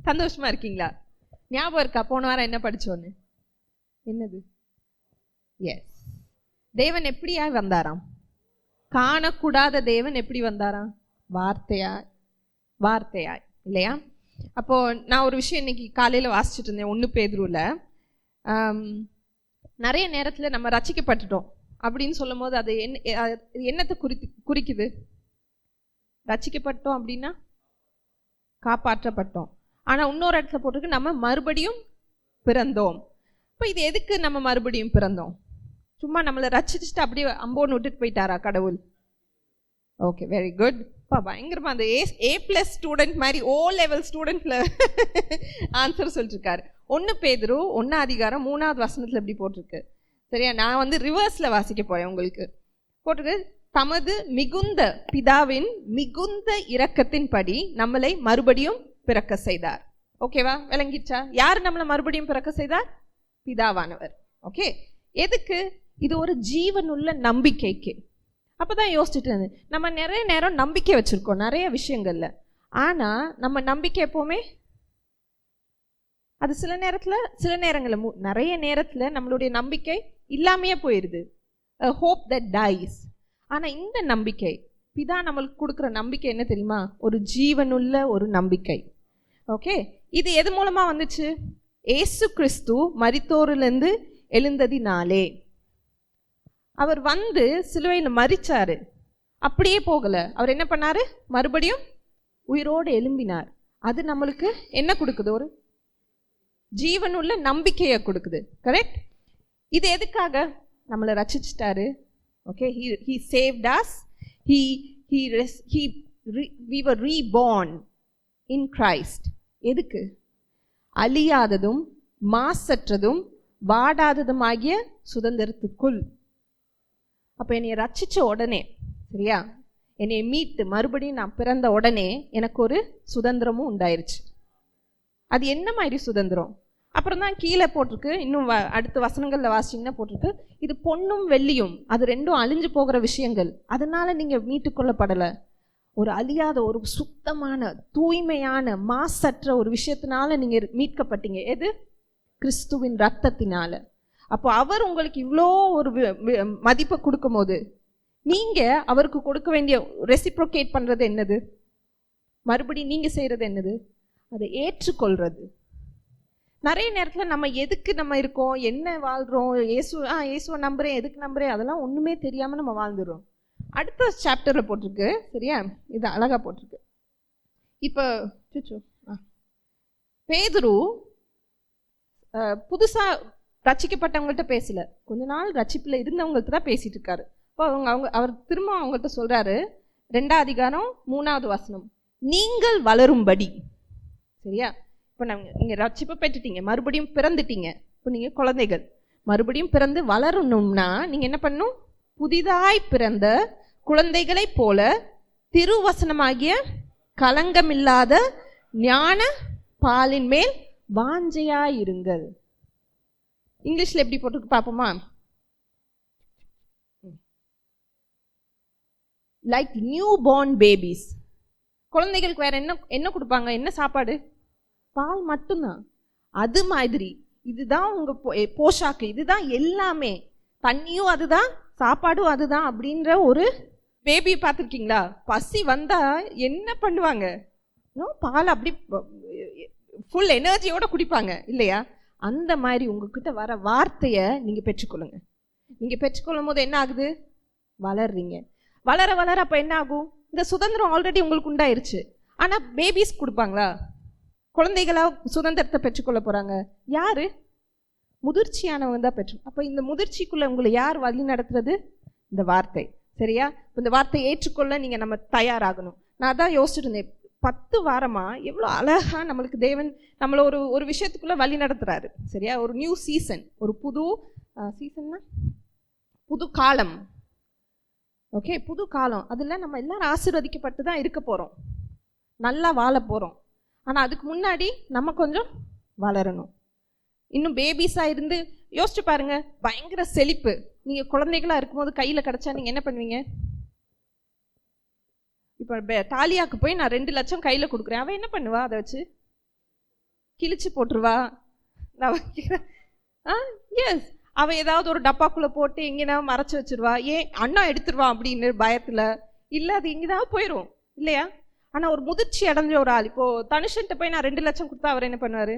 சந்தோஷமா இருக்கீங்களா? ஞாபகம் இருக்கா போன வாரம் என்ன படிச்சோன்னு? என்னது? எஸ், தேவன் எப்படியா வந்தாராம்? காணக்கூடாத தேவன் எப்படி வந்தாராம்? வார்த்தையாய் இல்லையா? அப்போ நான் ஒரு விஷயம் இன்னைக்கு காலையில வாசிச்சுட்டு இருந்தேன். 1 பேதுருல நிறைய நேரத்துல நம்ம ரட்சிக்கப்பட்டுட்டோம் அப்படின்னு சொல்லும் போது அது என்னத்தை குறிக்குது? ரட்சிக்கப்பட்டோம் அப்படின்னா காப்பாற்றப்பட்டோம். ஆனா இன்னொரு இடத்துல போட்டிருக்கு நம்ம மறுபடியும் பிறந்தோம். இப்போ இது எதுக்கு நம்ம மறுபடியும் பிறந்தோம்? சும்மா நம்மளை ரட்சிச்சுட்டு அப்படியே அம்போன்னு விட்டுட்டு போயிட்டாரா கடவுள்? Okay, very good. பயங்கரமா அந்த A+ ஸ்டூடெண்ட் மாதிரி O லெவல் ஸ்டூடெண்ட்ல ஆன்சர் சொல்லிருக்காரு. 1 பேதுரு 1:3 வசனத்துல எப்படி போட்டிருக்கு சரியா? நான் வந்து ரிவர்ஸ்ல வாசிக்க போறேன். உங்களுக்கு போட்டிருக்கு, தமது மிகுந்த பிதாவின் மிகுந்த இரக்கத்தின்படி நம்மளை மறுபடியும் பிறக்க செய்தார். ஓகேவா? விளங்கிச்சா? யார் நம்மளை மறுபடியும் பிறக்க செய்தார்? பிதாவானவர். ஓகே, எதுக்கு? இது ஒரு ஜீவனுள்ள நம்பிக்கைக்கு. அப்பதான் யோசிச்சுட்டு இருந்தேன், நம்ம நிறைய நேரம் நம்பிக்கை வச்சிருக்கோம் நிறைய விஷயங்கள்ல. ஆனா நம்ம நம்பிக்கை எப்பவுமே அது சில நேரங்கள்ல நிறைய நேரத்துல நம்மளுடைய நம்பிக்கை இல்லாமையே போயிருது. Hope that dies. ஆனா இந்த நம்பிக்கை, பிதா நம்மளுக்கு கொடுக்குற நம்பிக்கை என்ன தெரியுமா? ஒரு ஜீவனுள்ள ஒரு நம்பிக்கை. ஓகே, இது எது மூலமா வந்துச்சு? ஏசு கிறிஸ்து மரித்தோரிலிருந்து எழுந்ததினாலே. அவர் வந்து சிலுவையில் மரிச்சாரு, அப்படியே போகல. அவர் என்ன பண்ணாரு? மறுபடியும் உயிரோடு எழும்பினார். அது நம்மளுக்கு என்ன கொடுக்குது? ஒரு ஜீவனுள்ள நம்பிக்கையை கொடுக்குது. கரெக்ட்? இது எதுக்காக? நம்மளை ரட்சிச்சிட்டாரு. Okay, he saved us. We were reborn in Christ. எதுக்கு? அழியாததும் மாசற்றதும் வாடாததும் ஆகிய சுதந்திரத்துக்குள். அப்ப என்னை ரட்சிச்ச உடனே, சரியா, என்னை மீட்டு மறுபடியும் நான் பிறந்த உடனே எனக்கு ஒரு சுதந்திரமும் உண்டாயிருச்சு. அது என்ன மாதிரி சுதந்திரம்? அப்புறம் தான் கீழே போட்டிருக்கு, இன்னும் அடுத்த வசனங்கள்ல வாசிச்சிங்கன்னா போட்டிருக்கு, இது பொன்னும் வெள்ளியும் அது ரெண்டும் அழிஞ்சு போகிற விஷயங்கள், அதனால நீங்க மீட்டுக்கொள்ளப்படலை. ஒரு அழியாத ஒரு சுத்தமான தூய்மையான மாசற்ற ஒரு விஷயத்தினால நீங்க மீட்கப்பட்டீங்க. எது? கிறிஸ்துவின் ரத்தத்தினால. அப்போ அவர் உங்களுக்கு இவ்வளோ ஒரு மதிப்பை கொடுக்கும் போது நீங்க அவருக்கு கொடுக்க வேண்டிய ரெசிப்ரோகேட் பண்றது என்னது? மறுபடியும் நீங்க செய்யறது என்னது? அதை ஏற்றுக்கொள்றது. நிறைய நேரத்தில் நம்ம எதுக்கு நம்ம இருக்கோம், என்ன வாழ்றோம், இயேசுவை நம்புறேன், எதுக்கு நம்புறேன், அதெல்லாம் ஒண்ணுமே தெரியாம நம்ம வாழ்ந்துடுறோம். அடுத்த சாப்டர்ல போட்டிருக்கு, சரியா, இது அழகா போட்டிருக்கு. இப்போ பேதுரு புதுசா ரட்சிக்கப்பட்டவங்கள்ட்ட பேசல, கொஞ்ச நாள் ரட்சிப்புல இருந்தவங்கள்ட்ட தான் பேசிட்டு இருக்காரு. இப்போ அவர் திரும்ப அவங்கள்ட்ட சொல்றாரு, 2ஆம் அதிகாரம் 3வது வசனம், நீங்கள் வளரும்படி. சரியா? இப்போ நீங்க ரட்சிப்பு பெற்றுட்டீங்க, மறுபடியும் பிறந்துட்டீங்க. இப்போ நீங்க குழந்தைகள், மறுபடியும் பிறந்து வளரணும்னா நீங்க என்ன பண்ணணும்? புதிதாய் பிறந்த குழந்தைகளை போல திருவசனமாகிய களங்கமில்லாத ஞான பாலின் மேல் வாஞ்சையாயிருங்கள். இங்கிலீஷ்ல எப்படி போட்டுருக்கு பார்ப்போமா? Like new born babies. குழந்தைகளுக்கு வேற என்ன கொடுப்பாங்க? என்ன சாப்பாடு? பால் மட்டும்தான். அது மாதிரி இதுதான் உங்க போஷாக்கு, இதுதான் எல்லாமே. தண்ணியும் அதுதான், சாப்பாடும் அதுதான் அப்படின்ற ஒரு பேபி பார்த்துருக்கீங்களா? பசி வந்தா என்ன பண்ணுவாங்க? பால் அப்படி ஃபுல் எனர்ஜியோட குடிப்பாங்க இல்லையா? அந்த மாதிரி உங்ககிட்ட வர வார்த்தையை நீங்க பெற்றுக்கொள்ளுங்க. நீங்க பெற்றுக்கொள்ளும் போது என்ன ஆகுது? வளர்றீங்க. வளர வளர அப்ப என்ன ஆகும்? இந்த சுதந்திரம் ஆல்ரெடி உங்களுக்கு உண்டாயிருச்சு. ஆனா பேபிஸ் கொடுப்பாங்களா? குழந்தைகளா சுதந்திரத்தை பெற்றுக்கொள்ள போறாங்க யாரு? முதிர்ச்சியானவங்க தான் பெற்று. அப்ப இந்த முதிர்ச்சிக்குள்ள உங்களை யார் வழி நடத்துறது? இந்த வார்த்தை. சரியா? இந்த வார்த்தையை ஏற்றுக்கொள்ள நீங்க நம்ம தயாராகணும். நான் தான் யோசிச்சுட்டு இருந்தேன், 10 வாரமா எவ்வளோ அழகா நம்மளுக்கு தேவன் நம்மள ஒரு விஷயத்துக்குள்ள வழி நடத்துறாரு. சரியா? ஒரு நியூ சீசன், ஒரு புது சீசன்னா புது காலம். ஓகே, புது காலம். அதில் நம்ம எல்லாரும் ஆசீர்வதிக்கப்பட்டு தான் இருக்க போகிறோம், நல்லா வாழ போகிறோம். ஆனால் அதுக்கு முன்னாடி நம்ம கொஞ்சம் வளரணும். இன்னும் பேபிஸாக இருந்து யோசிச்சு பாருங்க, பயங்கர செழிப்பு. நீங்கள் குழந்தைகளாக இருக்கும்போது கையில் கிடச்சா நீங்கள் என்ன பண்ணுவீங்க? இப்போ தாலியாக்கு போய் நான் 2 லட்சம் கையில் கொடுக்குறேன், அவன் என்ன பண்ணுவா? அதை வச்சு கிழிச்சு போட்டுருவா. நான் வைக்கிறேன். எஸ், அவன் ஏதாவது ஒரு டப்பாக்குள்ளே போட்டு எங்கேனா மறைச்சி வச்சிருவா. ஏன் அண்ணா எடுத்துருவான் அப்படின்னு பயத்தில். இல்லை, அது எங்கேதான் போயிடும் இல்லையா? ஆனால் ஒரு முதிர்ச்சி அடைஞ்ச ஒரு ஆள், இப்போது தனுஷன்ட்ட போய் நான் 2 லட்சம் கொடுத்தா அவர் என்ன பண்ணுவார்?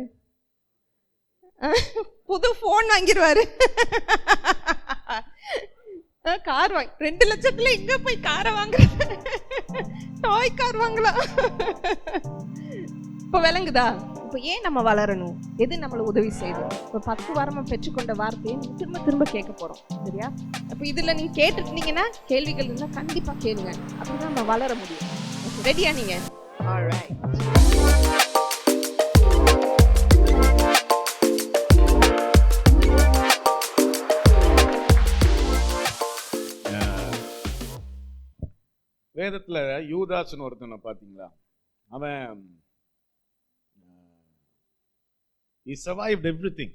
புது ஃபோன் வாங்கிடுவார். கார் வாங்கி 2 லட்சத்துல எங்க போய் காரை வாங்குறது? டாய் கார் வாங்கலாம். இப்போ விளங்குதா? இப்போ ஏன் நம்ம வளரணும்? எது நம்மளை உதவி செய்யும்? இப்போ 10 வாரமா பெற்றுக்கொண்ட வார்த்தையை நம்ம திரும்ப திரும்ப கேட்க போறோம், சரியா? அப்போ இதுல நீங்க கேட்டுருந்தீங்கன்னா, கேள்விகள் இருந்தால் கண்டிப்பா கேளுங்க. அப்படிதான் நம்ம வளர முடியும். ரெடியா நீங்க? ஆல்ரைட். வேதத்தில் யூதாஸ்னு ஒருத்தனை பார்த்தீங்களா? அவன் he survived everything.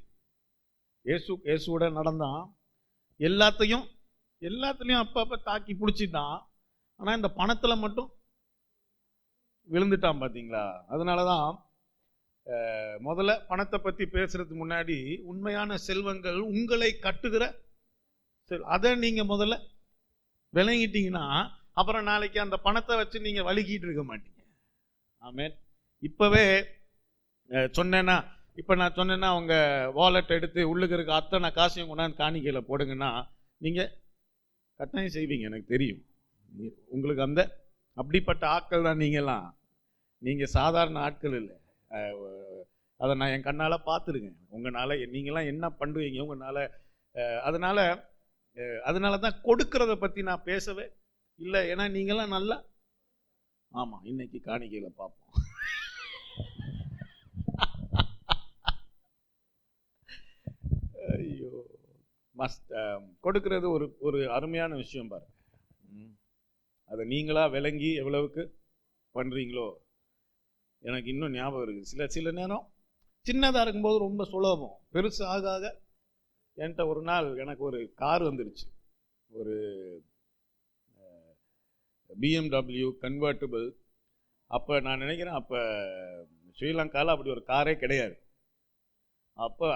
இயேசுவோட நடந்தான். எல்லாத்துலேயும் அப்பப்போ தாக்கி பிடிச்சிட்டான். ஆனால் இந்த பணத்தில் மட்டும் விழுந்துட்டான் பார்த்தீங்களா? அதனால தான் முதல்ல பணத்தை பற்றி பேசுறதுக்கு முன்னாடி உண்மையான செல்வங்கள் உங்களை கட்டுகிற அதை நீங்கள் முதல்ல விளங்கிட்டீங்கன்னா அப்புறம் நாளைக்கு அந்த பணத்தை வச்சு நீங்கள் வலிக்கிட்டு இருக்க மாட்டீங்க. ஆமென். இப்போவே சொன்னேன்னா, இப்போ நான் சொன்னேன்னா அவங்க வாலெட் எடுத்து உள்ளுக்கு இருக்க அத்தனை காசையும் கொண்டாந்து காணிக்கையில் போடுங்கன்னா நீங்கள் கட்டாயம் செய்வீங்க, எனக்கு தெரியும். உங்களுக்கு அப்படிப்பட்ட ஆட்கள் தான் நீங்கள்லாம். நீங்கள் சாதாரண ஆட்கள் இல்லை. அதை நான் என் கண்ணால் பார்த்துருக்கேன். உங்களால் நீங்களாம் என்ன பண்ணுவீங்க உங்களால். அதனால தான் கொடுக்கறத பற்றி நான் பேசவே இல்லை. ஏன்னா நீங்களாம் நல்லா, ஆமாம், இன்னைக்கு காணிக்கையில் பார்ப்போம். ஐயோ, கொடுக்கறது ஒரு அருமையான விஷயம் பாருங்க. அதை நீங்களா விளங்கி எவ்வளவுக்கு பண்ணுறீங்களோ. எனக்கு இன்னும் ஞாபகம் இருக்குது. சில நேரம் சின்னதாக இருக்கும்போது ரொம்ப சுலபம், பெருசு ஆக ஆக. என்கிட்ட ஒரு நாள் எனக்கு ஒரு கார் வந்துருச்சு, ஒரு BMW கன்வெர்ட்டிபிள். அப்போ நான் நினைக்கிறேன், அப்போ ஸ்ரீலங்காவில் அப்படி ஒரு காரே கிடையாது. அப்போ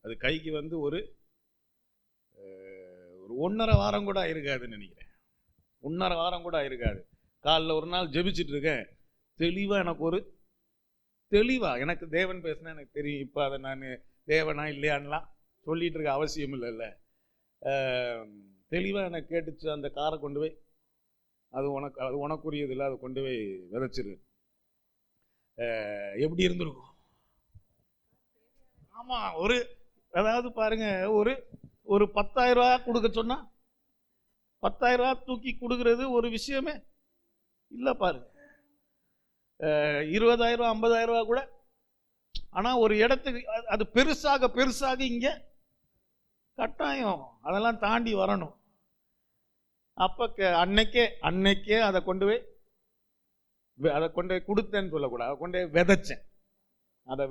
அது கைக்கு வந்து ஒரு 1.5 வாரம் கூட ஆயிருக்காதுன்னு நினைக்கிறேன். 1.5 வாரம் கூட ஆயிருக்காது. காலைல ஒரு நாள் ஜெபிச்சுட்டு இருக்கேன். தெளிவாக எனக்கு தேவன் பேசினா எனக்கு தெரியும். இப்போ அதை நான் தேவனா இல்லையான்லாம் சொல்லிட்டு இருக்க அவசியம் இல்லைல்ல. தெளிவாக எனக்கு கேட்டுச்சு. அந்த காரை கொண்டு போய் அது உனக்குரியது இல்லை, அதை கொண்டு போய் விதைச்சிரு. எப்படி இருந்திருக்கும்? ஆமாம், அதாவது பாருங்க, ஒரு 10,000 ரூபா கொடுக்க சொன்னா 10,000 ரூபா தூக்கி கொடுக்கறது ஒரு விஷயமே இல்லை பாருங்க. 20,000 50,000 ரூபா கூட. ஆனால் ஒரு இடத்துக்கு அது பெருசாக இங்கே கட்டாயம் அதெல்லாம் தாண்டி வரணும். அப்போ அன்னைக்கே அதை கொண்டு போய் கொடுத்தேன்னு சொல்லக்கூடாது, அதை கொண்டு போய் விதைச்சேன். அதை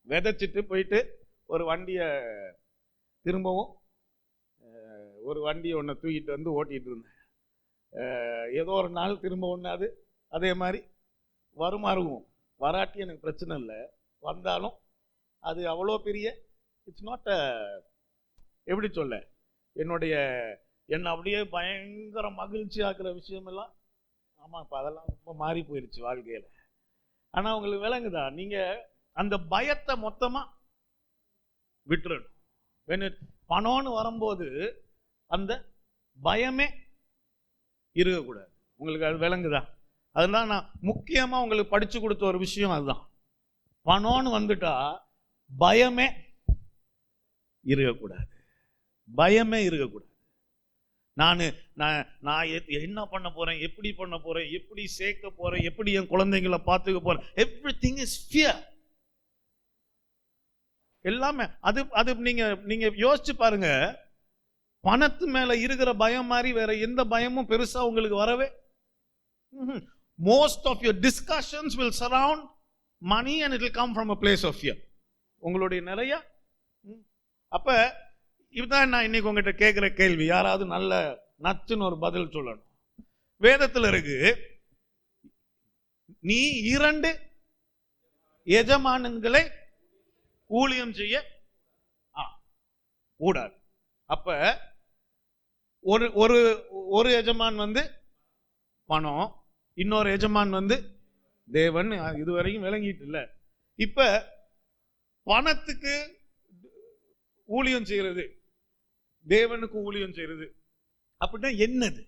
விதைச்சிட்டு போயிட்டு ஒரு வண்டியை திரும்பவும் ஒரு வண்டியை ஒன்று தூக்கிட்டு வந்து ஓட்டிகிட்டு இருந்தேன். ஏதோ ஒரு நாள் திரும்ப ஒன்று அதே மாதிரி வருமாறும் வராட்டி எனக்கு பிரச்சனை இல்லை. வந்தாலும் அது அவ்வளோ பெரிய இட்ஸ் நாட் எப்படி சொல்ல, என்னை அப்படியே பயங்கர மகிழ்ச்சி ஆக்குற விஷயமெல்லாம். ஆமாம், இப்போ அதெல்லாம் ரொம்ப மாறி போயிடுச்சு வாழ்க்கையில். ஆனால் உங்களுக்கு விளங்குதா? நீங்கள் அந்த பயத்தை மொத்தமாக விட்டுறணும். பணம்னு வரும்போது அந்த பயமே இருக்கக்கூடாது. உங்களுக்கு அது விளங்குதா? அதெல்லாம் நான் முக்கியமாக உங்களுக்கு படித்து கொடுத்த ஒரு விஷயம் அதுதான். பணம்னு வந்துட்டா பயமே இருக்கக்கூடாது. நான் என்ன பண்ண போறேன், எப்படி பண்ண போறேன், எப்படி சேர்க்க போறேன், எப்படி என் குழந்தைங்களை பார்த்துக்க போறேன், எவ்ரிதிங் இஸ் ஃபியர். எல்லாமே அது நீங்க யோசிச்சு பாருங்க. பணத்து மேல இருக்கிற பயம் மாதிரி வேற எந்த பயமும் பெருசா உங்களுக்கு வரவே. Most of your discussions will surround money and it will come from a place of fear. உங்களுடைய நிறைய அப்ப இதுதான் நான் இன்னைக்கு உங்ககிட்ட கேட்கிற கேள்வி. யாராவது நல்ல நச்சுன்னு ஒரு பதில் சொல்லணும். வேதத்தில் இருக்கு, நீ 2 எஜமானன்களை ஊழியம் செய்ய கூடாது. அப்ப ஒரு எஜமான் வந்து பணம், இன்னொரு எஜமான் வந்து தேவன். இதுவரைக்கும் விளங்கிட்டு இல்ல. இப்ப பணத்துக்கு ஊழியம் செய்யறது, தேவனுக்கு ஊழியம் செய்யறது அப்படின்னா என்னது?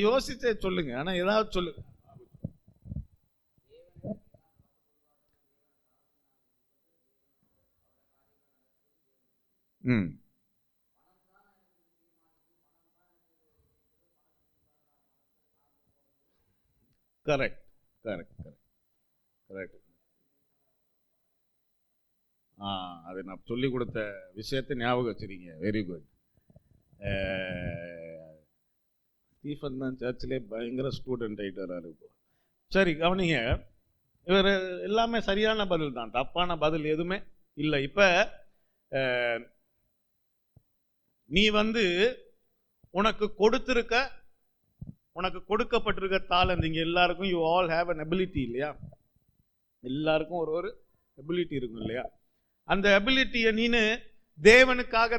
யோசிச்சே சொல்லுங்க. ஆனா ஏதாவது சொல்லுங்க. Correct correct correct correct. அது நான் சொல்லி கொடுத்த விஷயத்தை ஞாபகம் வச்சிருக்கீங்க. Very good. ஸ்டீஃபன் தான் சர்ச்சிலே பயங்கர ஸ்டூடெண்ட் ஆகிட்டார் இப்போ. சரி கவனிங்க, இவர் எல்லாமே சரியான பதில் தான், தப்பான பதில் எதுவுமே இல்லை. இப்போ நீ வந்து உனக்கு கொடுக்கப்பட்டிருக்க தாளந்து, இங்கே எல்லாருக்கும் you all have an ability இல்லையா? எல்லாருக்கும் ஒரு எபிலிட்டி இருக்கும் இல்லையா? அந்த எபிலிட்டியை நீனு தேவனுக்காக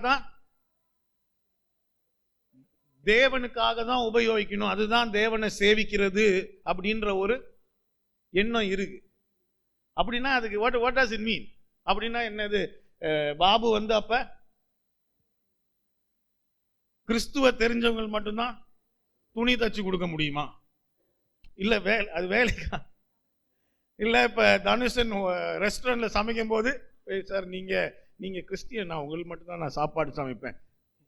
தான் உபயோகிக்கணும். அதுதான் தேவனை சேவிக்கிறது அப்படின்ற ஒரு எண்ணம் இருக்கு. அப்படின்னா அதுக்கு வாட் டஸ் இட் மீன்? அப்படின்னா என்னது? பாபு வந்து அப்ப கிறிஸ்துவ தெரிஞ்சவங்க மட்டும்தான் துணி தச்சு கொடுக்க முடியுமா? இல்ல அது வேலைக்கா? இல்ல இப்ப தனுஷன் ரெஸ்டாரண்ட்ல சமைக்கும் போது, சார் நீங்க கிறிஸ்டியன், நான் உங்களுக்கு மட்டும்தான் நான் சாப்பாடு சமைப்பேன்,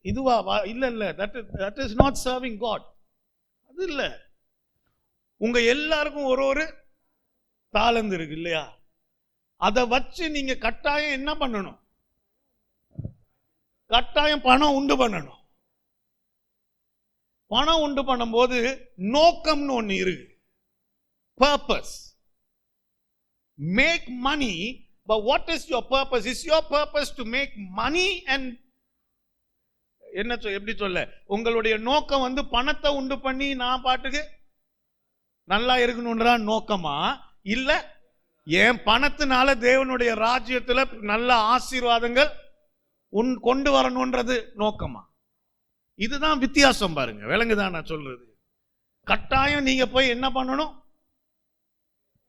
இதுவா? இல்ல இல்ல, that is not serving God. அது இல்ல. உங்க எல்லாருக்கும் ஒரு தாளந்து இருக்கு இல்லையா? அதை வச்சு நீங்க கட்டாயம் என்ன பண்ணணும்? கட்டாயம் பணம் உண்டு பண்ணணும். பணம் உண்டு பண்ணும்போது நோக்கம்னு ஒண்ணு இருக்கு. Purpose. Make money. But what is your purpose? Is your purpose to make money? And எப்படி சொல்ல, உங்களுடைய நோக்கம் வந்து பணத்தை உண்டு பண்ணி நான் பாட்டுக்கு நல்லா இருக்கணும்ன்றா நோக்கமா? இல்ல என் பணத்தினால தேவனுடைய ராஜ்யத்துல நல்ல ஆசீர்வாதங்கள் கொண்டு வரணும்ன்றது நோக்கமா? இதுதான் வித்தியாசம். பாருங்க, விளங்குதான் நான் சொல்றது? கட்டாயம் நீங்க போய் என்ன பண்ணணும்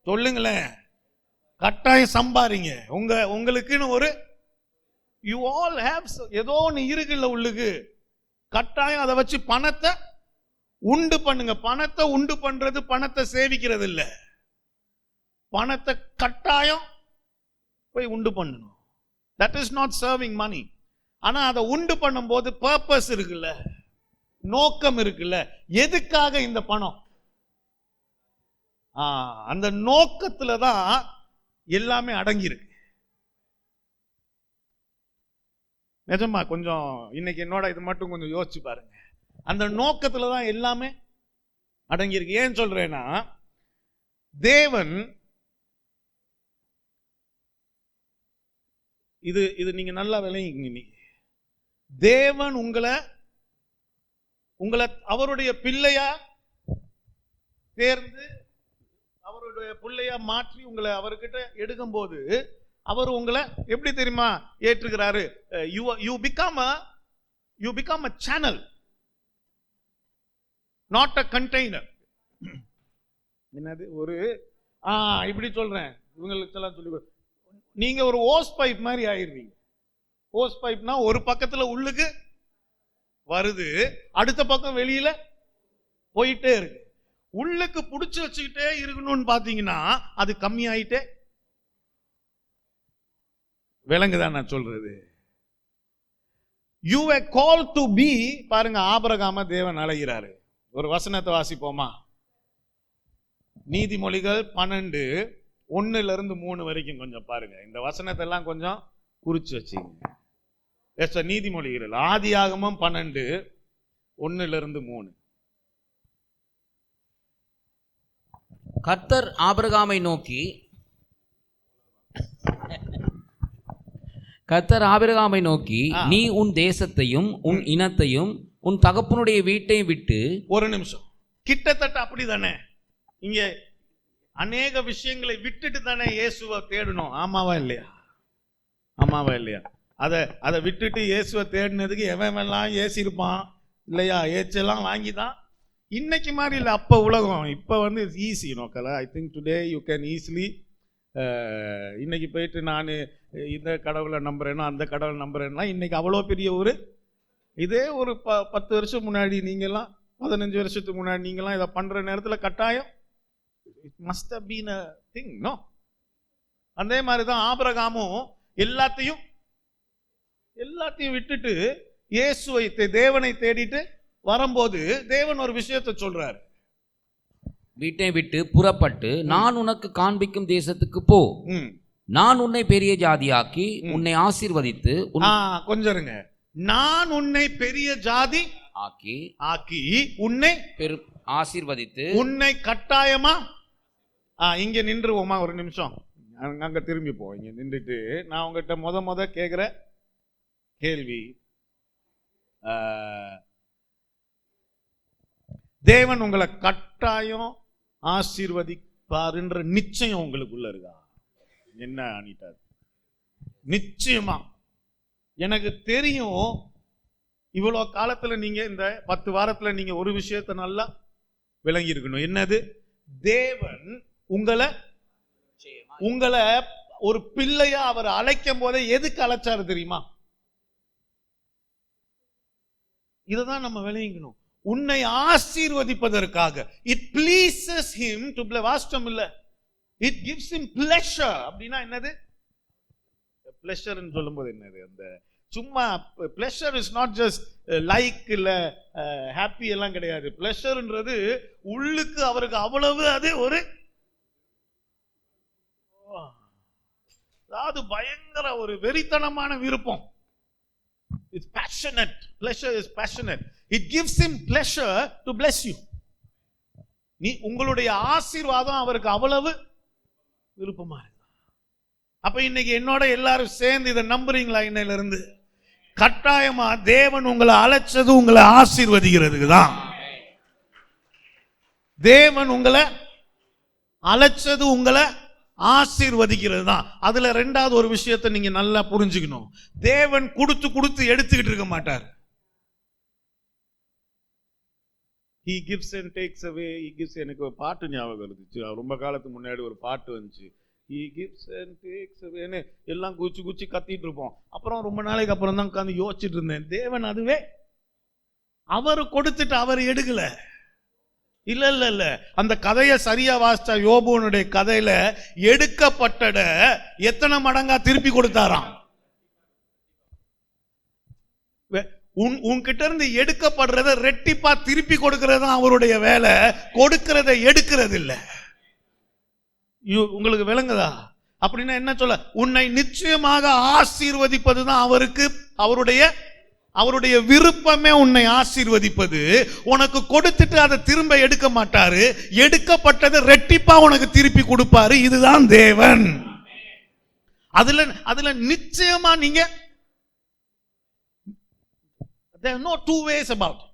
சொல்லுங்களேன்? கட்டாயம் சம்பாரிங்க. உங்களுக்குன்னு ஒரு யூ ஆல் ஹேவ் ஏதோ ஒன்று இருக்குல்ல உள்ளுக்கு, கட்டாயம் அதை வச்சு பணத்தை உண்டு பண்ணுங்க. பணத்தை உண்டு பண்றது பணத்தை சேவிக்கிறது இல்ல. பணத்தை கட்டாயம் போய் உண்டு பண்ணணும். தட் இஸ் நாட் சர்விங் மணி. ஆனா அதை உண்டு பண்ணும் போது பர்பஸ் இருக்குல்ல, நோக்கம் இருக்குல்ல. எதுக்காக இந்த பணம்? அந்த நோக்கத்துல தான் எல்லாமே அடங்கியிருக்கு. நிஜமா கொஞ்சம் இன்னைக்கு என்னோட இது மட்டும் கொஞ்சம் யோசிச்சு பாருங்க. அந்த நோக்கத்துல தான் எல்லாமே அடங்கியிருக்கு. ஏன் சொல்றேன்னா, தேவன் இது நீங்க நல்லா விளங்கிங்க. தேவன் உங்களை அவருடைய பிள்ளையா தேர்ந்து அவருடைய பிள்ளையா மாற்றி உங்களை அவர்கிட்ட எடுக்கும் போது அவர் உங்களை எப்படி தெரியுமா ஏற்றுகிறாரு? You become a channel, not a container. என்னது இப்படி சொல்றேன், இவங்களுக்கு எல்லாம் சொல்லி, நீங்க ஒரு ஓஸ் பைப் மாதிரி ஆயிடுவீங்க. ஓஸ் பைப்னா ஒரு பக்கத்துல உள்ளுக்கு வருது, அடுத்த பக்கம் வெளியில போயிட்டே இருக்கு. உள்ளுக்கு புடிச்சு வச்சுக்கிட்டே இருக்கணும்னு பாத்தீங்கன்னா அது கம்மி ஆயிட்டே. விளங்குதான் நான் சொல்றது? You were called to be. பாருங்க, ஆபிரகாம தேவன் அழைக்கிறாரு. ஒரு வசனத்தை வாசிப்போமா? நீதிமொழிகள் 12:1-3 வரைக்கும் கொஞ்சம் பாருங்க. இந்த வசனத்தை எல்லாம் கொஞ்சம் குறிச்சு வச்சுங்க. நீதிமொழிகள் ஆதியாகமம் 12:1-3. கர்த்தர் ஆபிரகாமை நோக்கி, நீ உன் தேசத்தையும் உன் இனத்தையும் உன் தகப்பனுடைய வீட்டை விட்டு. ஒரு நிமிஷம், கிட்டத்தட்ட அப்படிதானே. இங்க அநேக விஷயங்களை விட்டுட்டு தானே இயேசுவை தேடணும். ஆமாவா இல்லையா? ஆமாவா இல்லையா? அதை விட்டுட்டு இயேசுவை தேடினதுக்கு எவெல்லாம் ஏசிருப்பான் இல்லையா? ஏச்செல்லாம் வாங்கி தான். இன்னைக்கு மாதிரி இல்லை, அப்போ உலகம். இப்போ வந்து இட்ஸ் ஈஸி நோக்கல. I think today you can easily இன்னைக்கு போயிட்டு நான் இந்த கடவுளை நம்புறேன்னா அந்த கடவுளை நம்புறேன்னா இன்னைக்கு அவ்வளோ பெரிய ஒரு இதே ஒரு 10 வருஷம் முன்னாடி நீங்கள்லாம் 15 வருஷத்துக்கு முன்னாடி நீங்கள்லாம் இதை பண்ணுற நேரத்தில் கட்டாயம் it must have been a thing, no? அதே மாதிரி தான் ஆபிரகாமும் எல்லாத்தையும் விட்டுட்டு இயேசுவை தேவனை தேடிட்டு வரும்போது தேவன் ஒரு விஷயத்தை சொல்றாரு. வீட்டை விட்டு புறப்பட்டு நான் உனக்கு காண்பிக்கும் தேசத்துக்கு போ. நான் உன்னை பெரிய ஜாதியாக்கி உன்னை ஆசீர்வதித்து. கொஞ்சம் இருங்க. நான் உன்னை பெரிய ஜாதி ஆக்கி உன்னை ஆசீர்வதித்து. உன்னை கட்டாயமா இங்க நின்றுவோமா ஒரு நிமிஷம்? அங்க திரும்பி போ. இங்க நின்றுட்டு நான் உங்ககிட்ட முத கேக்குற கேள்வி, தேவன் உங்களை கட்டாயம் ஆசீர்வதிப்பாருன்ற நிச்சயம் உங்களுக்குள்ள இருக்கா? என்ன அனிட்டார்? நிச்சயமா. எனக்கு தெரியும், இவ்வளோ காலத்துல நீங்க இந்த 10 வாரத்துல நீங்க ஒரு விஷயத்தை நல்லா விளங்கி இருக்கணும். என்னது? தேவன் உங்களை ஒரு பிள்ளையா அவர் அழைக்கும் போதே எதுக்கு அழைச்சாரு தெரியுமா? இதுதான் நம்ம விளங்கிக்கணும். உன்னை ஆசீர்வதிப்பதற்காக. It pleases him to bless. வாஸ்தவம் இல்ல, it gives him pleasure. அப்படின்னா என்னது? pleasure ன்னு சொல்லும்போது என்னது? அந்த சும்மா pleasure is not just like இல்ல happy எல்லாம் கிடையாது. pleasureன்றது உள்ளுக்கு அவருக்கு அவ்வளவு அது ஒரு அதாவது பயங்கர ஒரு வெறித்தனமான விருப்பம். It's passionate. Pleasure is passionate. It gives him pleasure to bless you. நீ உங்களுடைய ஆசீர்வாதம் அவருக்கு அவ்வளவு விருப்பமா இருக்கு. அப்ப இன்னைக்கு என்னோட எல்லாரும் சேர்ந்து இதை நம்புறீங்களா? இன்னையில இருந்து கட்டாயமா தேவன் உங்களை அழைச்சது உங்களை ஆசீர்வதிக்கிறதுக்கு தான். தேவன் உங்களை அழைச்சது உங்களை ஆசீர்வதிக்கிறது தான். அதுல 2வது ஒரு விஷயத்தை நீங்க நல்லா புரிஞ்சுக்கணும். தேவன் கொடுத்து எடுத்துக்கிட்டு இருக்க மாட்டார். He gives and takes away. He gives. எனக்கு ஒரு பாட்டு ஞாபகம் இருந்துச்சு, ரொம்ப காலத்துக்கு முன்னாடி ஒரு பாட்டு வந்துச்சு. He gives and takes away. எல்லாம் குச்சி கத்திட்டு இருப்போம். அப்புறம் ரொம்ப நாளைக்கு அப்புறம் தான் உட்காந்து யோசிச்சுட்டு இருந்தேன், தேவன் அதுவே அவர் கொடுத்துட்டு அவர் எடுக்கல. இல்ல அந்த கதையை சரியா வாசிச்சா யோபுனுடைய கதையில எடுக்கப்பட்டட எத்தனை மடங்கா திருப்பி கொடுத்தாராம். உன்கிட்ட இருந்து எடுக்கப்படுறத ரெட்டிப்பா திருப்பி கொடுக்கிறது அவருடைய வேலை. கொடுக்கிறத எடுக்கிறது இல்ல. உங்களுக்கு விளங்குதா? அப்படின்னா என்ன சொல்ல? உன்னை நிச்சயமாக ஆசீர்வதிப்பதுதான் அவருக்கு அவருடைய விருப்பமே. உன்னை ஆசீர்வதிப்பது. உனக்கு கொடுத்துட்டு அதை திரும்ப எடுக்க மாட்டாரு. எடுக்கப்பட்டதை ரெட்டிப்பா உனக்கு திருப்பி கொடுப்பாரு. இதுதான் தேவன். அதுல நிச்சயமா நீங்க there are no two ways about it.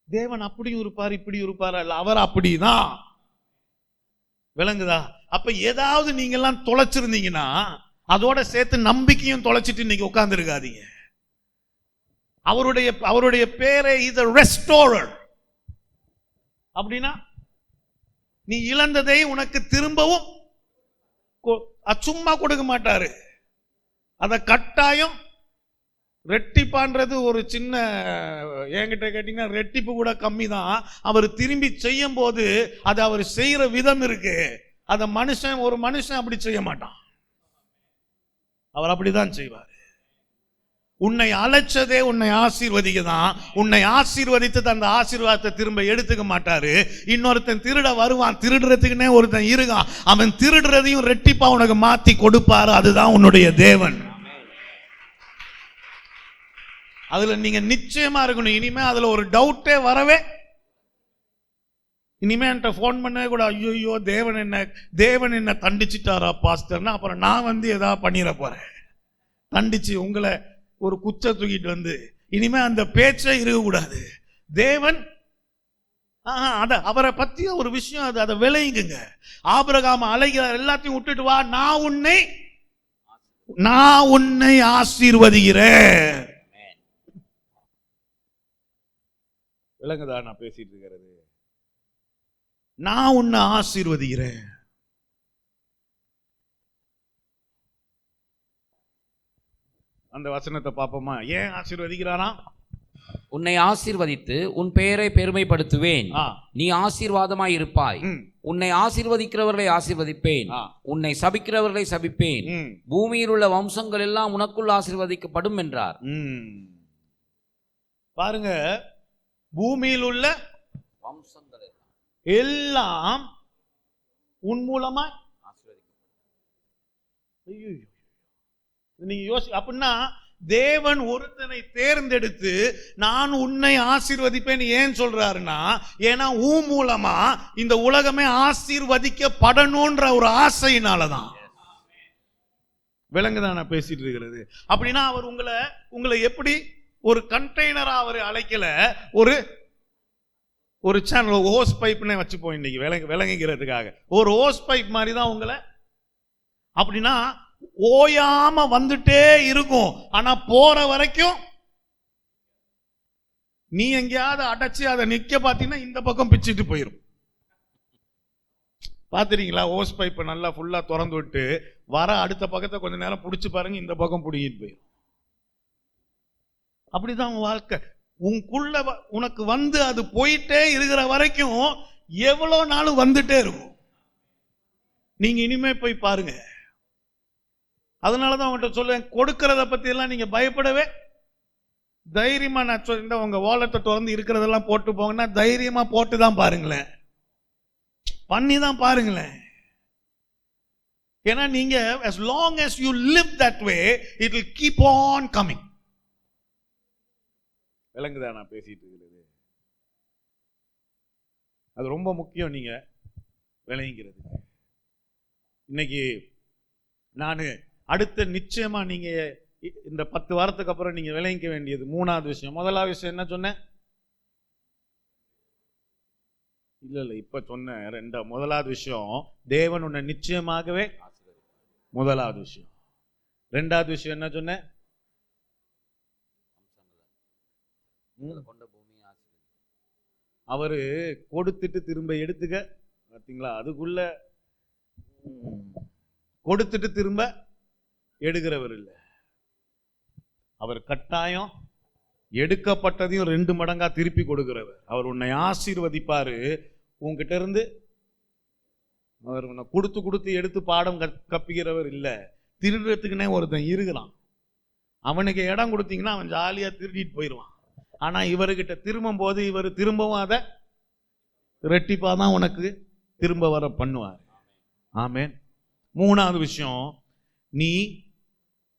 தேவன் அப்படியும் இருப்பார் இப்படியும் இருப்பார், அவர் அப்படிதான். விளங்குதா? அப்ப ஏதாவது நீங்க எல்லாம் தொலைச்சிருந்தீங்கன்னா அதோட சேர்த்து நம்பிக்கையும் தொலைச்சிட்டு இன்னைக்கு உட்கார்ந்து இருக்காதீங்க. அவருடைய பேரே இஸ் a restorer. அப்படின்னா நீ இழந்ததை உனக்கு திரும்பவும் சும்மா கொடுக்க மாட்டாரு. அத கட்டாயம் ரெட்டிப்பான்றது ஒரு சின்ன, என்கிட்ட கேட்டீங்கன்னா ரெட்டிப்பு கூட கம்மி தான். அவர் திரும்பி செய்யும் போது அது அவர் செய்யற விதம் இருக்கு. அத ஒரு மனுஷன் அப்படி செய்ய மாட்டான். அவர் அப்படிதான் செய்வார். உன்னை அழைச்சதே உன்னை ஆசீர்வதிக்க தான். உன்னை ஆசீர்வதித்து அந்த ஆசீர்வாதத்தை திரும்ப எடுத்துக்க மாட்டாரு. இன்னொருத்தன் திருட வருவான், திருடுறதுக்குன்னே ஒருத்தன் இருக்கான். அவன் திருடுறதையும் ரெட்டிப்பா உனக்கு மாத்தி கொடுப்பாரு. அதுதான் உன்னுடைய தேவன். அதுல நீங்க நிச்சயமா இருக்கணும். இனிமே அதுல ஒரு டவுட்டே வரவே, இனிமே என்கிட்ட போன் பண்ணவே கூட ஐயோ தேவன் என்ன தண்டிச்சிட்டாரா பாஸ்டர்னா அப்புறம் நான் ஏதாவது பண்ணிட போறேன். தண்டிச்சு உங்களை ஒரு குச்சை தூக்கிட்டு இனிமே அந்த பேச்சே இருக்கக்கூடாது. தேவன் அவரை பத்தி ஒரு விஷயம், அதை விளையுங்க. ஆபிரகாம் அழைக்கிறார், எல்லாத்தையும் விட்டுட்டு வா, நான் உன்னை ஆசீர்வதிக்கிறேன். விளங்குதா நான் பேசிட்டு இருக்கிறது? நான் உன்னை ஆசீர்வதிக்கிறேன். அந்த வசனத்தை பார்ப்போமா? ஏன் ஆசீர்வதிக்கிறாராம்? உன்னை ஆசீர்வதித்து உன் பெயரை பெருமைப்படுத்துவேன், நீ ஆசீர்வாதமாய் இருப்பாய். உன்னை ஆசீர்வதிக்கிறவர்களை ஆசீர்வதிப்பேன், உன்னை சபிக்கிறவர்களை சபிப்பேன். பூமியில் உள்ள வம்சங்கள் எல்லாம் உனக்குள் ஆசீர்வதிக்கப்படும் என்றார். பாருங்க, பூமியில் உள்ள வம்சங்கள் எல்லாம் உன் மூலமா நீங்க யோசி. அப்படின்னா தேவன் ஒருத்தனை தேர்ந்தெடுத்து நான் உன்னை ஆசீர்வதிப்பேன் ஏன் சொல்றாருன்னா, ஏன்னா உன் மூலமா இந்த உலகமே ஆசீர்வதிக்கப்படணும்ன்ற ஒரு ஆசையினாலதான். விலங்குதான் நான் பேசிட்டு இருக்கிறது. அப்படின்னா அவர் உங்களை எப்படி ஒரு கண்டெய்னரா அவர் அழைக்கல, ஒரு சேனல் ஹோஸ் பைப்னே வச்சுப்போம் இன்னைக்கு விளங்குகிறதுக்காக. ஒரு ஹோஸ் பைப் மாதிரி தான் உங்களை. அப்படின்னா ஓயாம வந்துட்டே இருக்கும். ஆனா போற வரைக்கும் நீ எங்கேயாவது அடைச்சு அதை நிக்க பாத்தீங்கன்னா இந்த பக்கம் பிச்சுட்டு போயிடும். பாத்துறீங்களா? ஹோஸ் பைப்பை நல்லா ஃபுல்லா திறந்து விட்டு வர அடுத்த பக்கத்தை கொஞ்ச நேரம் பிடிச்சு பாருங்க, இந்த பக்கம் பிடிக்கிட்டு போயிடும். அப்படிதான் உன் வாழ்க்கை. உனக்குள்ள உனக்கு வந்து அது போயிட்டே இருக்கிற வரைக்கும் எவ்வளவு நாளும் வந்துட்டே இருக்கும். நீங்க இனிமே போய் பாருங்க. அதனாலதான் அவங்ககிட்ட சொல்லுவேன், கொடுக்கறத பத்தி எல்லாம் நீங்க பயப்படவே தைரியமா. நான் சொல்ல உங்க வாலெட்டை திறந்து இருக்கிறதெல்லாம் போட்டு போங்கன்னா தைரியமா போட்டு தான் பாருங்களேன், பண்ணி தான் பாருங்களேன். ஏன்னா நீங்க as long as you live that way it will keep on coming. விளங்குதா நான் பேசிட்டு இருக்கிறது? அது ரொம்ப முக்கியம் நீங்க விளங்குகிறது. இன்னைக்கு நான் அடுத்த நிச்சயமா நீங்க இந்த 10 வாரத்துக்கு அப்புறம் நீங்க விளங்கிக்க வேண்டியது 3வது விஷயம். முதலாவது விஷயம் என்ன சொன்னேன்? இல்ல இப்ப சொன்னேன். முதலாவது விஷயம், தேவன் உன்னை நிச்சயமாகவே. முதலாவது விஷயம். 2வது விஷயம் என்ன சொன்னேன்? அவரு கொடுத்துட்டு திரும்ப எடுத்துக்க. பார்த்தீங்களா? அதுக்குள்ள கொடுத்துட்டு திரும்ப எடுக்கிறவர் இல்லை. அவர் கட்டாயம் எடுக்கப்பட்டதையும் 2 மடங்கா திருப்பி கொடுக்கிறவர். அவர் உன்னை ஆசீர்வதிப்பாரு. உன்கிட்ட இருந்து அவர் உன்னை கொடுத்து எடுத்து பாடம் கற்பிக்கிறவர் இல்லை. திருடுறதுக்குன்னே ஒருத்தன் இருக்கிறான். அவனுக்கு இடம் கொடுத்தீங்கன்னா அவன் ஜாலியா திருடிட்டு போயிடுவான். ஆனா இவர்கிட்ட திரும்பும் போது இவர் திரும்பவும் அதை ரெட்டிப்பா தான் உனக்கு திரும்ப வர பண்ணுவார். ஆமென். 3வது விஷயம், நீ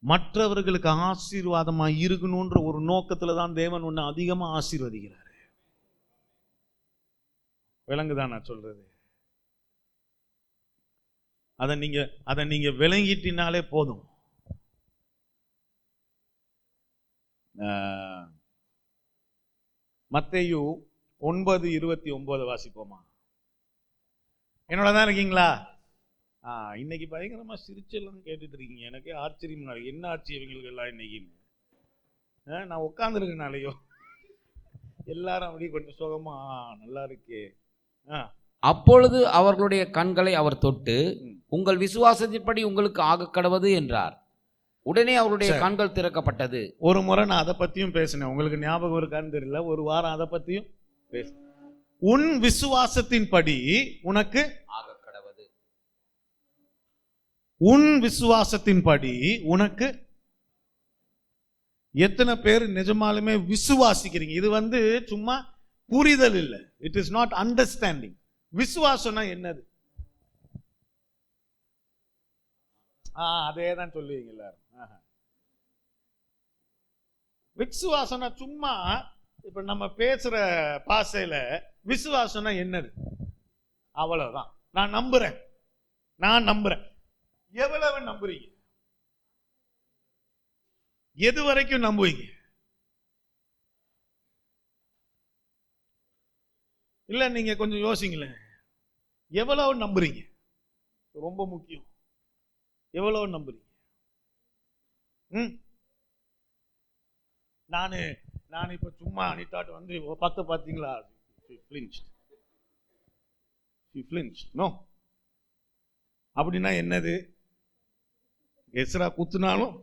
மற்றவர்களுக்கு ஆசீர்வாதமா இருக்கணும்ன்ற ஒரு நோக்கத்துல தான் தேவன் உன்னை அதிகமா ஆசீர்வதிக்கிறாரு. விளங்குதான் நான் சொல்றது? அதை நீங்க விளங்கிட்டினாலே போதும். மத்தேயு 9:29 வாசிப்போமா? என்னோட தான் இருக்கீங்களா? இன்னைக்கு பயங்கரமா சிரிச்செல்லாம் கேட்டுட்டு இருக்கீங்க. எனக்கே ஆச்சரியமா இருக்கு. என்ன ஆச்சு இவங்களுக்கு எல்லாம் இன்னைக்குன்னு. நான் உட்காந்துருக்கனாலையோ எல்லாரும் அப்படி கொஞ்சம் சுகமா நல்லா இருக்கு. அப்பொழுது அவர்களுடைய கண்களை அவர் தொட்டு, உங்கள் விசுவாசத்தின்படி உங்களுக்கு ஆக கடவது என்றார். உடனே அவருடைய கண்கள் திறக்கப்பட்டது. ஒரு முறை நான் அதை பத்தியும் பேசினேன். உங்களுக்கு ஞாபகம் இருக்கான்னு தெரியல. ஒரு வாரம் அதை பத்தியும் பேசினேன். உன் விசுவாசத்தின்படி உனக்கு ஆக கடவது. உன் விசுவாசத்தின்படி உனக்கு. எத்தனை பேர் நிஜமாலுமே விசுவாசிக்கிறீங்க? இது சும்மா புரிதல் இல்லை. It is not understanding. விசுவாசம்னா என்னது? அதே தான் சொல்லுவீங்க எல்லாரும். விசுவாசம்னா சும்மா இப்ப நம்ம பேசுற பாசையில விசுவாசம்னா என்னது? அவ்வளவுதான். நான் நம்புறேன். எவ்வளவு நம்புறீங்க? எது வரைக்கும் நம்புவீங்க? இல்ல நீங்க கொஞ்சம் யோசிங்களேன், எவ்வளவு நம்புறீங்க? ரொம்ப முக்கியம், எவ்வளவு நம்புறீங்க? நான் இப்ப சும்மா அனிதாட்டு வந்து பார்த்து பாத்தீங்களா, நோ அப்படின்னா என்னது? எஸ்ரா குத்துனாலும்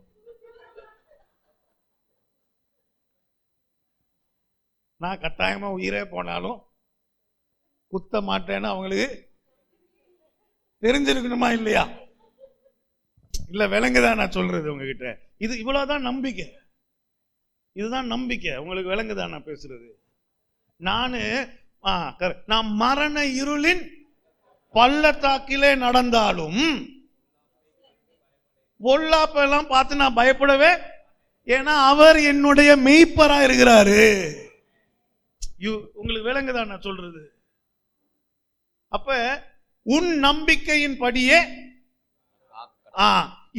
நான் கட்டாயமா உயிரே போனாலும் குத்த மாட்டேன்னு அவங்களுக்கு தெரிஞ்சிருக்கணுமா இல்லையா? இல்ல விளங்குதான் நான் சொல்றது உங்ககிட்ட? இது இவ்வளவுதான் நம்பிக்கை, இதுதான் நம்பிக்கை. உங்களுக்கு விளங்குதான் நான் பேசுறது? நான் மரண இருளின் பள்ளத்தாக்கிலே நடந்தாலும் பொல்லாப்பெல்லாம் பார்த்து நான் பயப்படவே, ஏன்னா அவர் என்னுடைய மெய்ப்பரா இருக்கிறாரு. உங்களுக்கு விளங்குதான் நான் சொல்றது? அப்ப உன் நம்பிக்கையின் படியே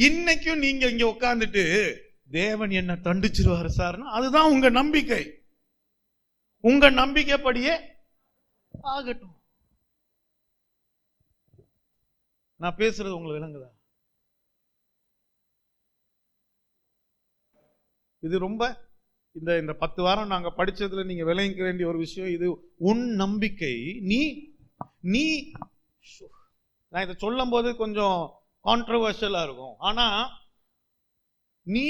இன்னைக்கும் நீங்க இங்க உட்கார்ந்துட்டு தேவன் என்ன தண்டிச்சிருவாரு சார்னா, அதுதான் உங்க நம்பிக்கை. உங்க நம்பிக்கைப்படியே ஆகட்டும். நான் பேசுறது உங்களுக்கு விளங்குதா? இது ரொம்ப இந்த 10 வாரம் நாங்க படிச்சதுல நீங்க விளங்கிக்க வேண்டிய ஒரு விஷயம் இது. உன் நம்பிக்கை, நீ நான் இதை சொல்லும் போது கொஞ்சம் கான்ட்ரோவர்ஷியலா இருக்கும், ஆனா நீ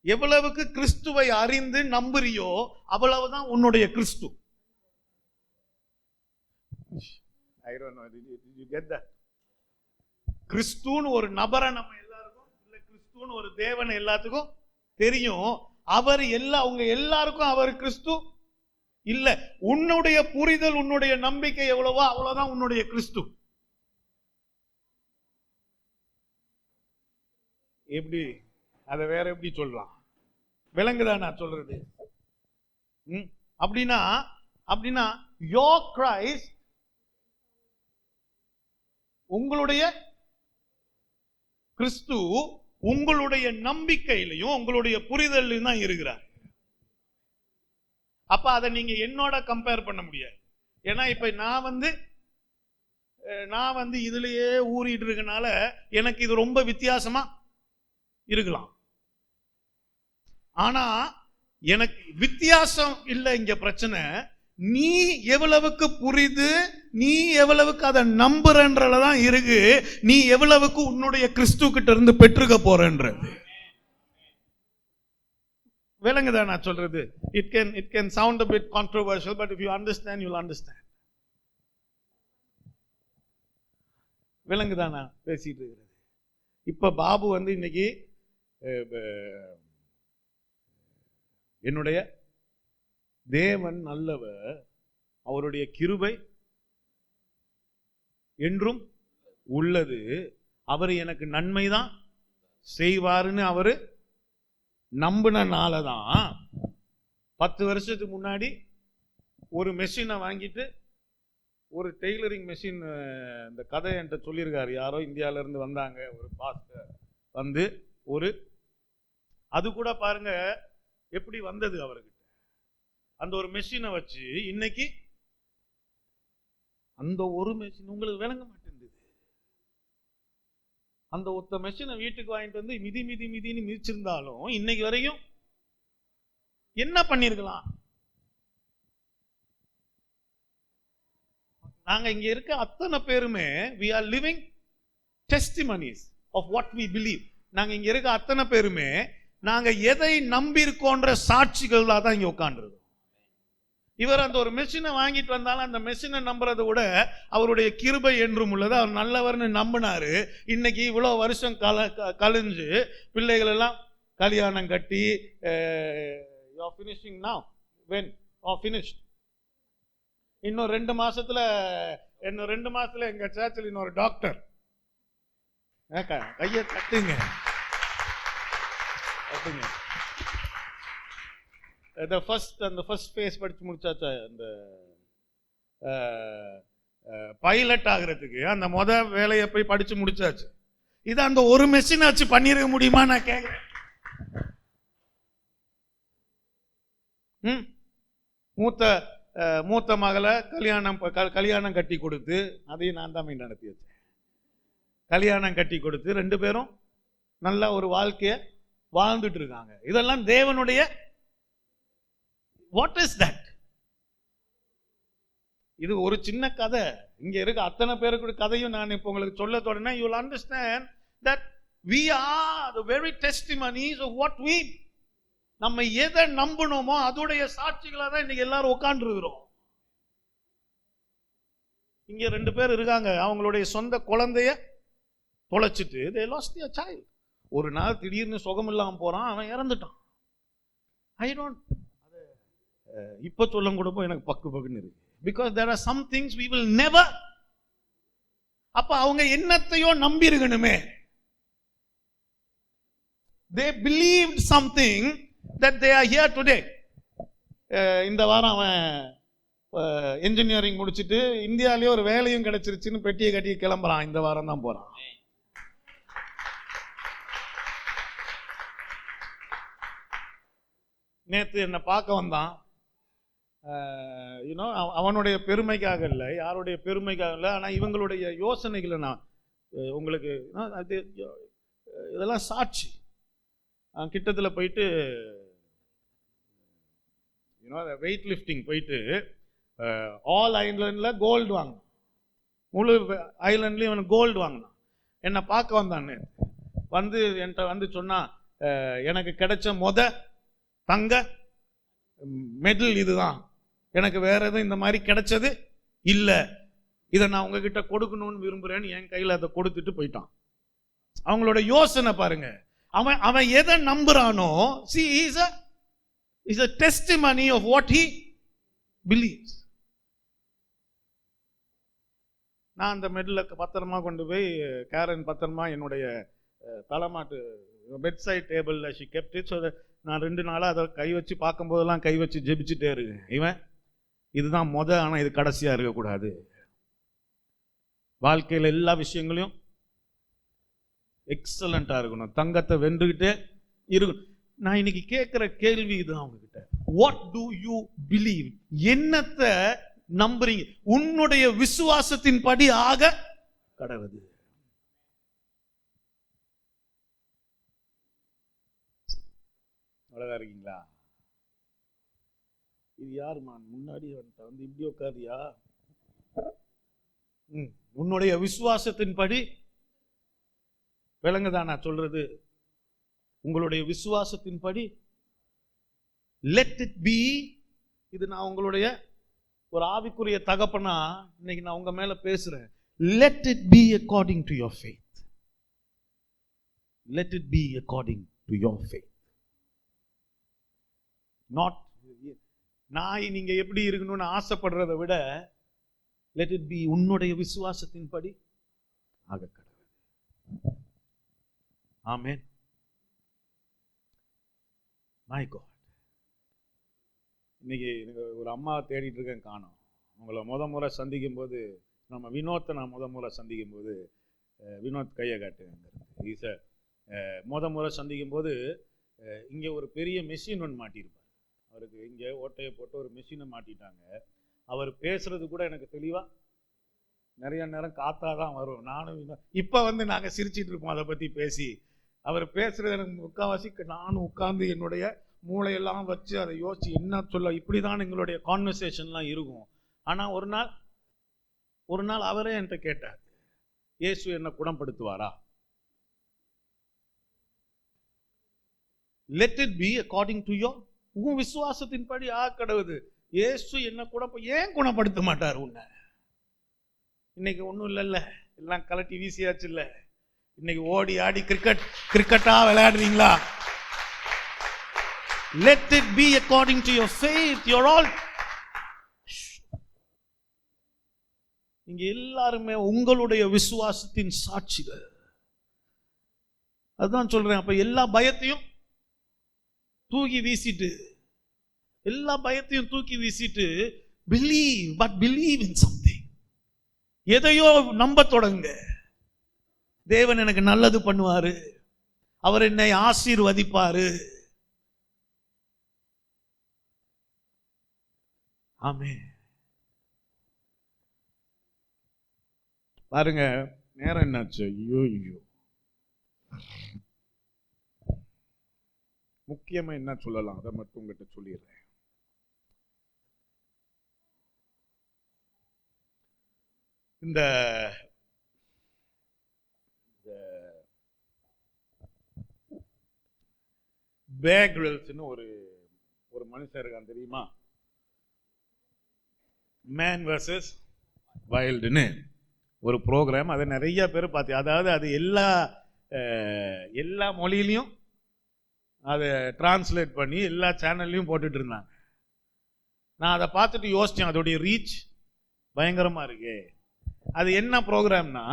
எவ்வளவுக்கு கிறிஸ்துவை அறிந்து நம்புறியோ அவ்வளவுதான் உன்னுடைய கிறிஸ்து. I don't know, did you get that? கிறிஸ்துன்னு ஒரு நபரை நம்ம எல்லாருக்கும், இல்ல கிறிஸ்துன்னு ஒரு தேவனை எல்லாத்துக்கும் தெரியும். அவர் உங்க எல்லாருக்கும் அவர் கிறிஸ்து இல்ல. உன்னுடைய புரிதல், உன்னுடைய நம்பிக்கை எவ்வளவோ அவ்வளவுதான் உன்னுடைய கிறிஸ்து. எப்படி அதை வேற எப்படி சொல்லலாம்? விளங்குதா நான் சொல்றது? அப்படின்னா your Christ உங்களுடைய கிறிஸ்து உங்களுடைய நம்பிக்கையிலையும் உங்களுடைய புரிதலையும் தான் இருக்கிறார். அப்ப அதை நீங்க என்னோட கம்பேர் பண்ண முடியாது. ஏன்னா இப்ப நான் வந்து இதுலயே ஊறிட்டு இருக்கனால எனக்கு இது ரொம்ப வித்தியாசமா இருக்கலாம். ஆனா எனக்கு வித்தியாசம் இல்லை. இங்க பிரச்சனை நீ எவ்வளவுக்கு புரிது, நீ எவ்வளவுக்கு அதை நம்புறன்றதான் இருக்கு. நீ எவ்வளவுக்கு உன்னுடைய கிறிஸ்து கிட்ட இருந்து பெற்றுக்க போறன்றது. விளங்குதா நான் சொல்றது? It can sound a bit controversial, but if you understand, you'll understand. விளங்குதா நான் பேசிட்டு இருக்கிறது? இப்ப பாபு வந்து இன்னைக்கு என்னுடைய தேவன் நல்லவர், அவருடைய கிருபை என்றும் உள்ளது, அவர் எனக்கு நன்மைதான் செய்வாருன்னு அவரு நம்பினாலதான் 10 வருஷத்துக்கு முன்னாடி ஒரு மெஷினை வாங்கிட்டு, ஒரு டெய்லரிங் மெஷின், இந்த கதை என்கிட்ட சொல்லியிருக்காரு. யாரோ இந்தியாவில இருந்து வந்தாங்க, ஒரு பாஸ்டர் வந்து அது கூட பாருங்க எப்படி வந்தது அவர்கிட்ட. அந்த ஒரு மெஷினை வச்சு இன்னைக்கு அந்த ஒரு மெஷின் உங்களுக்கு விளங்க மாட்டேங்குது. அந்த ஒத்த மெஷினை வீட்டுக்கு வாங்கிட்டு வந்து மிதின்னு மிதிச்சிருந்தாலும் இன்னைக்கு வரையும் என்ன பண்ணிருக்கலாம்? நாங்க இங்க இருக்க அத்தனை பேருமே we are living testimonies of what we believe. நாங்க இங்க இருக்க அத்தனை பேருமே நாங்க எதை நம்பி இருக்கோன்ற சாட்சிகள் தான் இங்க உட்கார்ந்துருக்கோம். இவர் அந்த ஒரு மெஷினை வாங்கிட்டு வந்தாலும் அந்த மெஷினை நம்புறதை விட அவருடைய கிருபை என்றும் உள்ளது, அவர் நல்லவர்னு நம்பினாரு. இன்னைக்கு இவ்வளவு வருஷம் கழிஞ்சு பிள்ளைகள் எல்லாம் கல்யாணம் கட்டி you are finishing now, when finished, இன்னும் 2 மாசத்துல எங்க சர்ச்சில் இன்னொரு டாக்டர், கையை தட்டுங்க. the first phase படிச்சு முடிச்சாச்சா? அந்த பைலட் ஆகிறதுக்கு அந்த வேலையை போய் படிச்சு முடிச்சாச்சு. இது அந்த ஒரு மெஷின் வச்சு பண்ணிருக்க முடியுமா நான் கேட்கிறேன். மூத்த மகளை கல்யாணம் கட்டி கொடுத்து, அதையும் நான் தான் நடத்தி வச்சேன். கல்யாணம் கட்டி கொடுத்து 2 பேரும் நல்ல ஒரு வாழ்க்கைய வாழ்ந்துட்டு இருக்காங்க. இதெல்லாம் தேவனுடைய வாட் இஸ் தட்? இது ஒரு சின்ன கதை. இங்க இருக்க அத்தனை பேருக்கு கதையும் நான் இப்போ உங்களுக்கு சொல்ல தொடங்கினா you will understand that we are the very testimonies of what we, நம்ம எதை நம்பணுமோ அதோடைய சாட்சிகளா தான் இன்னைக்கு எல்லாரும் உட்கார்ந்து இருக்கிறோம். இங்க 2 பேர் இருக்காங்க, அவங்களுடைய சொந்த குழந்தைய தொலைச்சிட்டு they lost their child. ஒரு நாள் திடீர்னு சுகம் இல்லாம போறான், அவன் இறந்துட்டான். ஐ டோன்ட் இப்ப சொல்லும் கூட போய் எனக்கு பக்குன்னு இருக்கு. Because there are some things we will never. அப்ப அவங்க என்னத்தையோ நம்பி இருக்கணுமே. They believed something that they are here today. இந்த வாரம் அவன் இன்ஜினியரிங் முடிச்சிட்டு இந்தியாவிலேயே ஒரு வேலையும் கிடைச்சிருச்சுன்னு பெட்டியை கட்டி கிளம்புறான். இந்த வாரம் தான் போறான். நேத்து என்னை பார்க்க வந்தான். யூனோ அவனுடைய பெருமைக்காக இல்லை, யாருடைய பெருமைக்காக இல்லை, ஆனால் இவங்களுடைய யோசனைகளை நான் உங்களுக்கு அது இதெல்லாம் சாட்சி. கிட்டத்தில் போயிட்டு யூனோ வெயிட் லிஃப்டிங் போயிட்டு ஆல் ஐலண்டில் கோல்டு வாங்கினான். முழு ஐலண்ட்லேயும் இவனுக்கு கோல்டு வாங்கினான். என்னை பார்க்க வந்தான்னு வந்து என்கிட்ட வந்து சொன்னான், எனக்கு கிடைச்ச தங்க மெடல் இதுதான், எனக்கு வேற எதுவும் இந்த மாதிரி கிடைச்சது இல்லை, இதை நான் உங்ககிட்ட கொடுக்கணும்னு விரும்புறேன்னு என் கையில் அதை கொடுத்துட்டு போயிட்டான். அவங்களோட யோசனை பாருங்க. அவன் எதை நம்புறானோ, see is a testimony of what he believes. நான் அந்த மெடலை பத்திரமா கொண்டு போய் கேரன் பத்திரமா என்னுடைய தலைமாட்டு பெட் சைட் டேபிளில் she kept it. So நான் 2 நாளாக அதை கை வச்சு பார்க்கும்போதெல்லாம் கை வச்சு ஜெபிச்சுட்டே இருக்கேன். இவன் இதுதான் ஆனால் இது கடைசியாக இருக்கக்கூடாது. வாழ்க்கையில் எல்லா விஷயங்களையும் எக்ஸலண்டா இருக்கணும், தங்கத்தை வென்றுகிட்டே இருக்கணும். நான் இன்னைக்கு கேட்கிற கேள்வி இதுதான் உங்ககிட்ட. What to you believe? என்னத்தை நம்புறீங்க? உன்னுடைய விசுவாசத்தின் படி ஆக கடவுது. அழகா இருக்கீங்களா? இது யாருமா முன்னாடி வந்து இப்படி உட்காதியா? உன்னுடைய விசுவாசத்தின் படி விளங்குதான் நான் சொல்றது. உங்களுடைய விசுவாசத்தின் படி லெட் இட் பி. இது நான் உங்களுடைய ஒரு ஆவிக்குரிய தகப்பனா இன்னைக்கு நான் உங்க மேல பேசுறேன். Let it be according to your faith. Let it be according to your faith. Not நான் நீங்க எப்படி இருக்கணும்னு ஆசைப்படுறதை விட லெட் இட் பி உன்னுடைய விசுவாசத்தின் படி ஆக கடவுள். ஆமென். My God. இன்னைக்கு ஒரு அம்மா தேடிட்டு இருக்கேன், காணோம். உங்களை முறை சந்திக்கும் போது நம்ம வினோத்தை நான் முறை சந்திக்கும் போது வினோத் கையை காட்டு. முறை சந்திக்கும் போது இங்கே ஒரு பெரிய மெஷின் ஒன்று மாட்டியிருப்பார். அவருக்கு இங்கே ஓட்டையை போட்டு ஒரு மெஷினை மாட்டிட்டாங்க. அவர் பேசுறது கூட எனக்கு தெளிவாக நிறைய நேரம் காத்தாதான் வரும். நானும் இப்போ நாங்கள் சிரிச்சிட்டு இருப்போம் அதை பற்றி பேசி. அவர் பேசுறது எனக்கு முக்கால்வாசி நானும் உட்கார்ந்து என்னுடைய மூளையெல்லாம் வச்சு அதை யோசிச்சு என்ன சொல்ல, இப்படி தான் எங்களுடைய கான்வர்சேஷன்லாம் இருக்கும். ஆனால் ஒரு நாள் அவரே என்கிட்ட கேட்டார், இயேசு என்னை குணப்படுத்துவாரா? Let it be according to your. உன் விசுவாசத்தின் படி கடவுது. இயேசு என்ன ஏன் குணப்படுத்த மாட்டார் உன்னை? இன்னைக்கு ஒன்றும் இல்லைல்ல, எல்லாம் கலட்டி வீசியாச்சு இல்லை. இன்னைக்கு ஓடி ஆடி கிரிக்கெட்டா விளையாடுறீங்களா? Let it be according to your faith. You're all. நீங்க எல்லாருமே உங்களுடைய விசுவாசத்தின் சாட்சிகள். அதுதான் சொல்றேன். அப்ப எல்லா பயத்தையும் தூக்கி வீசிட்டு, believe, but believe in something. எதையோ நம்ப தொடங்க. தேவன் எனக்கு நல்லது பண்ணுவாரு, அவர் என்னை ஆசீர்வதிப்பாரு. ஆமென். பாருங்க, நேரம் என்னாச்சு? ஐயோ, முக்கியமா என்ன சொல்லலாம் அதை மட்டும் உங்ககிட்ட சொல்லிடுறேன். இந்த பேக் கிரில்ஸ்னு ஒரு மனுஷன் இருக்கான் தெரியுமா? மேன் வர்சஸ் வைல்டுன்னு ஒரு ப்ரோக்ராம். அதை நிறைய பேர் பார்த்து, அதாவது அது எல்லா மொழியிலையும் அதை டிரான்ஸ்லேட் பண்ணி எல்லா சேனல்லையும் போட்டுட்டு இருந்தாங்க. நான் அதை பார்த்துட்டு யோசித்தேன், அதோடைய ரீச் பயங்கரமாக இருக்கு. அது என்ன ப்ரோக்ராம்னா,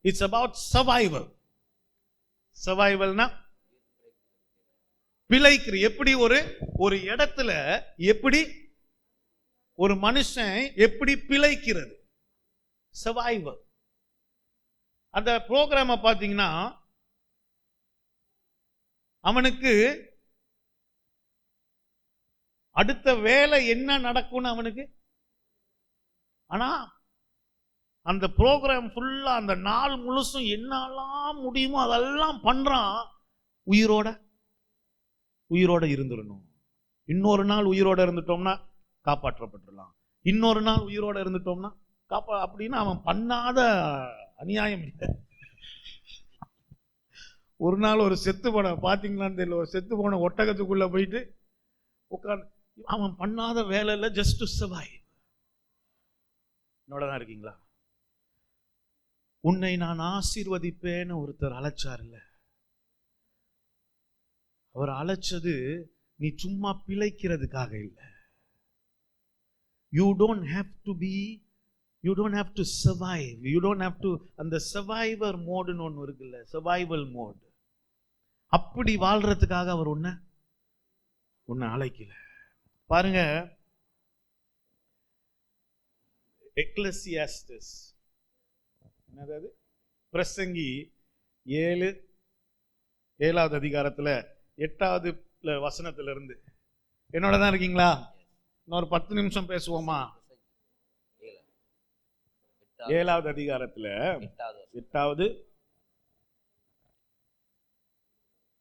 இட்ஸ் அபவுட் சர்வைவல். சர்வைவல்னா பிழைக்கிற, எப்படி ஒரு இடத்துல எப்படி ஒரு மனுஷன் எப்படி பிழைக்கிறது, சர்வைவல். அந்த ப்ரோக்ராமை பார்த்தீங்கன்னா அவனுக்கு அடுத்த வேலை என்ன நடக்கும்னு அவனுக்கு, ஆனா அந்த ப்ரோக்ராம் ஃபுல்லா அந்த நாள் முழுசும் என்னெல்லாம் முடியுமோ அதெல்லாம் பண்றான். உயிரோட இருந்துடணும். இன்னொரு நாள் உயிரோட இருந்துட்டோம்னா காப்பாற்றப்பட்டுடலாம், இன்னொரு நாள் உயிரோட இருந்துட்டோம்னா அப்படின்னு அவன் பண்ணாத அநியாயம் இல்லை. ஒரு நாள் ஒரு செத்து போன பாத்தீங்களான்னு தெரியல, ஒரு செத்து போன ஒட்டகத்துக்குள்ள போயிட்டு உட்கார்ந்து, அவன் பண்ணாத வேலை இல்லை, ஜஸ்ட் டு சர்வைவ். என்னோட தான் இருக்கீங்களா? உன்னை நான் ஆசீர்வதிப்பேன்னு ஒருத்தர் அழைச்சார் இல்ல, அவர் அழைச்சது நீ சும்மா பிழைக்கிறதுக்காக இல்லை. You don't have to survive. You don't have to, அந்த சர்வைவர் மோடுன்னு ஒன்று இருக்குல்ல, சர்வைவல் மோட், அப்படி வாழ்றதுக்காக அவர் உன்னை அழைக்கல. பாருங்க, எக்லெசியாஸ்டஸ் என்னது, பிரசங்கி 7வது அதிகாரத்துல 8வது வசனத்துல இருந்து. என்னோட தான் இருக்கீங்களா? இன்னொரு 10 நிமிஷம் பேசுவோமா? 7வது அதிகாரத்துல 8வது.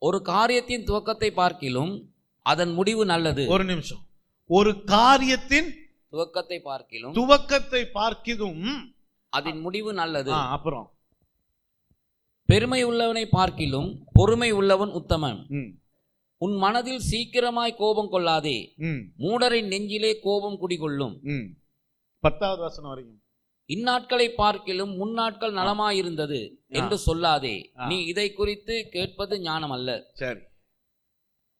ஒரு காரியத்தின் துவக்கத்தை பார்க்கிலும் அதன் முடிவு நல்லது. ஒரு நிமிஷம். ஒரு காரியத்தின் துவக்கத்தை பார்க்கிலும் அதன் முடிவு நல்லது. அப்புறம் பெருமை உள்ளவனை பார்க்கிலும் பொறுமை உள்ளவன் உத்தமன். உன் மனதில் சீக்கிரமாய் கோபம் கொள்ளாதே, மூடரின் நெஞ்சிலே கோபம் குடிகொள்ளும். 10வது வசனம் வரைக்கும். இந்நாட்களை பார்க்கிலும் முன்னாட்கள் நலமாயிருந்தது என்று சொல்லாதே, நீ இதை குறித்து கேட்பது ஞானம் அல்ல. சரி,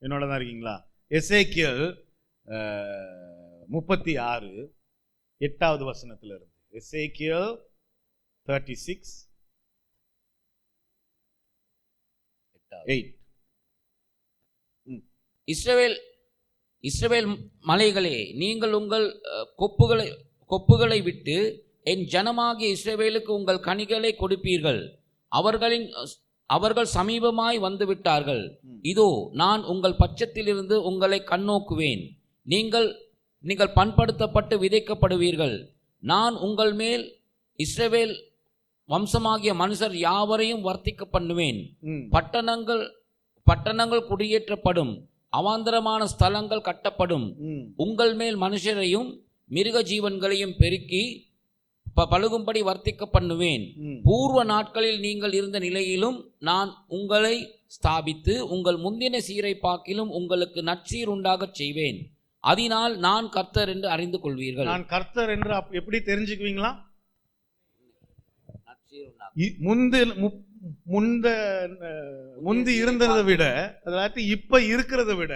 என்னோட தான் இருக்கீங்களா? எசேக்கியேல் 36 8வது வசனத்துல இருந்து. எசேக்கியேல் 36:8. இஸ்ரவேல் மலைகளே, நீங்கள் உங்கள் கொப்புகளை விட்டு என் ஜனமாகிய இஸ்ரவேலுக்கு உங்கள் கனிகளை கொடுப்பீர்கள். அவர்கள் சமீபமாய் வந்து விட்டார்கள். இதோ நான் உங்கள் பட்சத்திலிருந்து உங்களை கண்ணோக்குவேன். நீங்கள் பண்படுத்தப்பட்டு விதைக்கப்படுவீர்கள். நான் உங்கள் மேல் இஸ்ரவேல் வம்சமாகிய மனுஷர் யாவரையும் வர்த்திக்க பண்ணுவேன். பட்டணங்கள் குடியேற்றப்படும், அவாந்தரமான ஸ்தலங்கள் கட்டப்படும். உங்கள் மேல் மனுஷரையும் மிருக ஜீவன்களையும் பெருக்கி பழுகும்படி வர்த்திக்க பண்ணுவேன். பூர்வ நாட்களில் நீங்கள் இருந்த நிலையிலும் நான் உங்களை ஸ்தாபித்து உங்கள் முந்தின சீரை பாக்கிலும் உங்களுக்கு நற்சீர் உண்டாக செய்வேன். அதனால் நான் கர்த்தர் என்று அறிந்து கொள்வீர்கள். நான் கர்த்தர் என்று எப்படி தெரிஞ்சுக்குவீங்களா? முந்தி இருந்ததை விட, அதாவது இப்ப இருக்கிறத விட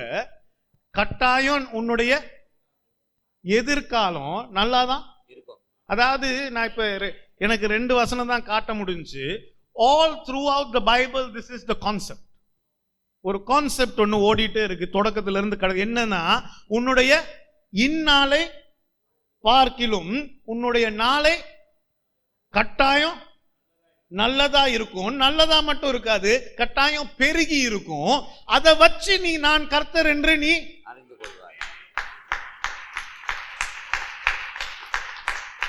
கட்டாயம் உன்னுடைய எதிர்காலம் நல்லாதான் இருக்கும். அதாவது நான் இப்ப எனக்கு 2 வசனம் தான் காட்ட முடிஞ்சு. All through out the Bible this is the concept. ஒரு கான்செப்ட் ஒன்று ஓடிட்டே இருக்கு தொடக்கத்துல இருந்து. என்னன்னா, உன்னுடைய இந்நாளை பார்க்கிலும் உன்னுடைய நாளை கட்டாயம் நல்லதா இருக்கும். நல்லதா மட்டும் இருக்காது, கட்டாயம் பெருகி இருக்கும். அதை வச்சு நீ நான் கர்த்தர் என்று நீ அறிந்து கொள்வாய்.